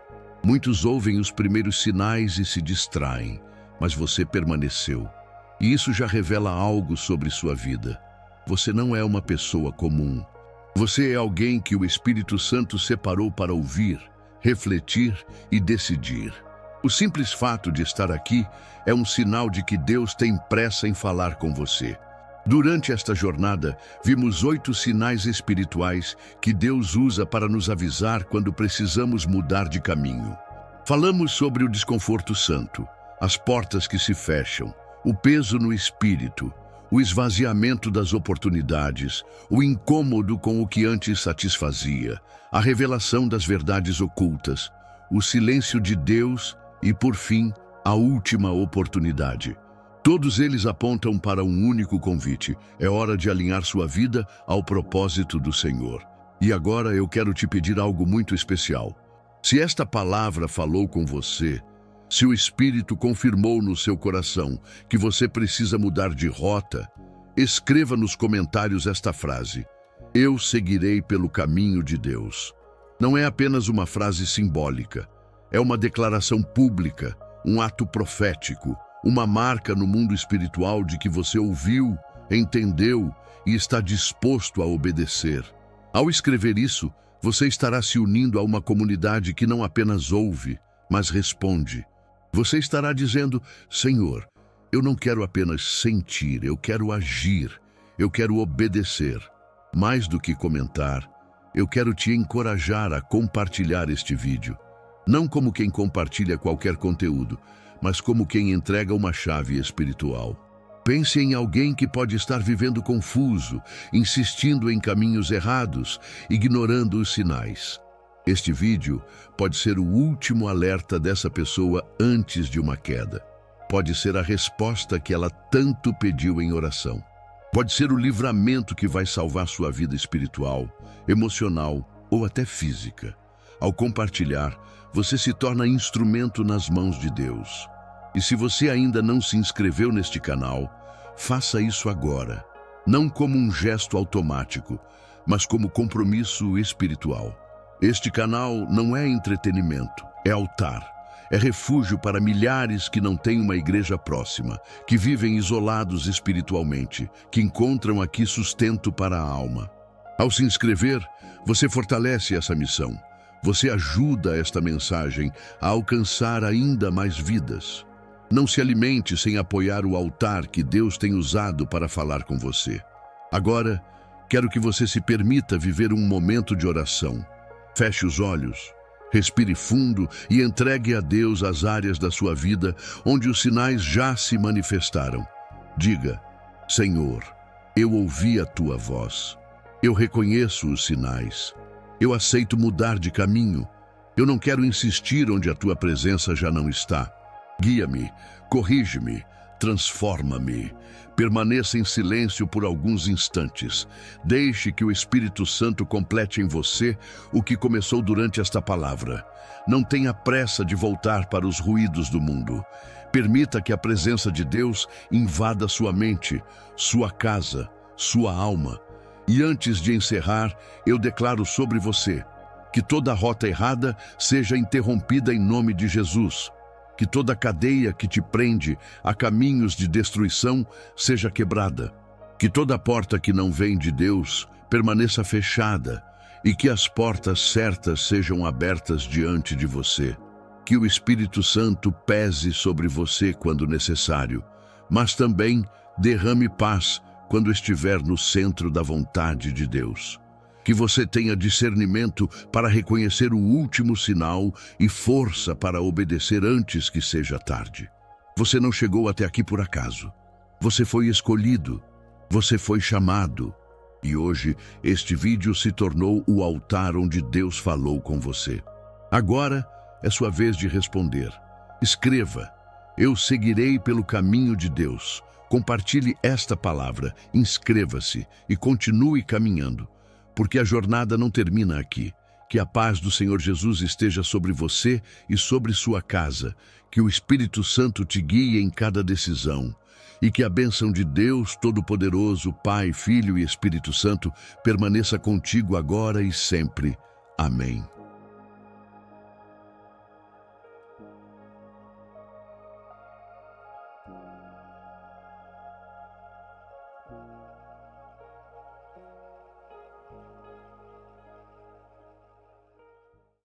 Muitos ouvem os primeiros sinais e se distraem, mas você permaneceu. E isso já revela algo sobre sua vida. Você não é uma pessoa comum. Você é alguém que o Espírito Santo separou para ouvir, refletir e decidir. O simples fato de estar aqui é um sinal de que Deus tem pressa em falar com você. Durante esta jornada, vimos 8 sinais espirituais que Deus usa para nos avisar quando precisamos mudar de caminho. Falamos sobre o desconforto santo, as portas que se fecham, o peso no espírito, o esvaziamento das oportunidades, o incômodo com o que antes satisfazia, a revelação das verdades ocultas, o silêncio de Deus e, por fim, a última oportunidade. Todos eles apontam para um único convite. É hora de alinhar sua vida ao propósito do Senhor. E agora eu quero te pedir algo muito especial. Se esta palavra falou com você, se o Espírito confirmou no seu coração que você precisa mudar de rota, escreva nos comentários esta frase: eu seguirei pelo caminho de Deus. Não é apenas uma frase simbólica, é uma declaração pública, um ato profético, uma marca no mundo espiritual de que você ouviu, entendeu e está disposto a obedecer. Ao escrever isso, você estará se unindo a uma comunidade que não apenas ouve, mas responde. Você estará dizendo: Senhor, eu não quero apenas sentir, eu quero agir, eu quero obedecer. Mais do que comentar, eu quero te encorajar a compartilhar este vídeo. Não como quem compartilha qualquer conteúdo, mas como quem entrega uma chave espiritual. Pense em alguém que pode estar vivendo confuso, insistindo em caminhos errados, ignorando os sinais. Este vídeo pode ser o último alerta dessa pessoa antes de uma queda. Pode ser a resposta que ela tanto pediu em oração. Pode ser o livramento que vai salvar sua vida espiritual, emocional ou até física. Ao compartilhar, você se torna instrumento nas mãos de Deus. E se você ainda não se inscreveu neste canal, faça isso agora. Não como um gesto automático, mas como compromisso espiritual. Este canal não é entretenimento, é altar. É refúgio para milhares que não têm uma igreja próxima, que vivem isolados espiritualmente, que encontram aqui sustento para a alma. Ao se inscrever, você fortalece essa missão. Você ajuda esta mensagem a alcançar ainda mais vidas. Não se alimente sem apoiar o altar que Deus tem usado para falar com você. Agora, quero que você se permita viver um momento de oração. Feche os olhos, respire fundo e entregue a Deus as áreas da sua vida onde os sinais já se manifestaram. Diga: Senhor, eu ouvi a tua voz. Eu reconheço os sinais. Eu aceito mudar de caminho. Eu não quero insistir onde a tua presença já não está. Guia-me, corrige-me, transforma-me. Permaneça em silêncio por alguns instantes. Deixe que o Espírito Santo complete em você o que começou durante esta palavra. Não tenha pressa de voltar para os ruídos do mundo. Permita que a presença de Deus invada sua mente, sua casa, sua alma. E antes de encerrar, eu declaro sobre você que toda rota errada seja interrompida em nome de Jesus, que toda cadeia que te prende a caminhos de destruição seja quebrada, que toda porta que não vem de Deus permaneça fechada e que as portas certas sejam abertas diante de você. Que o Espírito Santo pese sobre você quando necessário, mas também derrame paz quando estiver no centro da vontade de Deus. Que você tenha discernimento para reconhecer o último sinal e força para obedecer antes que seja tarde. Você não chegou até aqui por acaso. Você foi escolhido. Você foi chamado. E hoje, este vídeo se tornou o altar onde Deus falou com você. Agora é sua vez de responder. Escreva: eu seguirei pelo caminho de Deus. Compartilhe esta palavra, inscreva-se e continue caminhando, porque a jornada não termina aqui. Que a paz do Senhor Jesus esteja sobre você e sobre sua casa, que o Espírito Santo te guie em cada decisão, e que a bênção de Deus Todo-Poderoso, Pai, Filho e Espírito Santo permaneça contigo agora e sempre. Amém.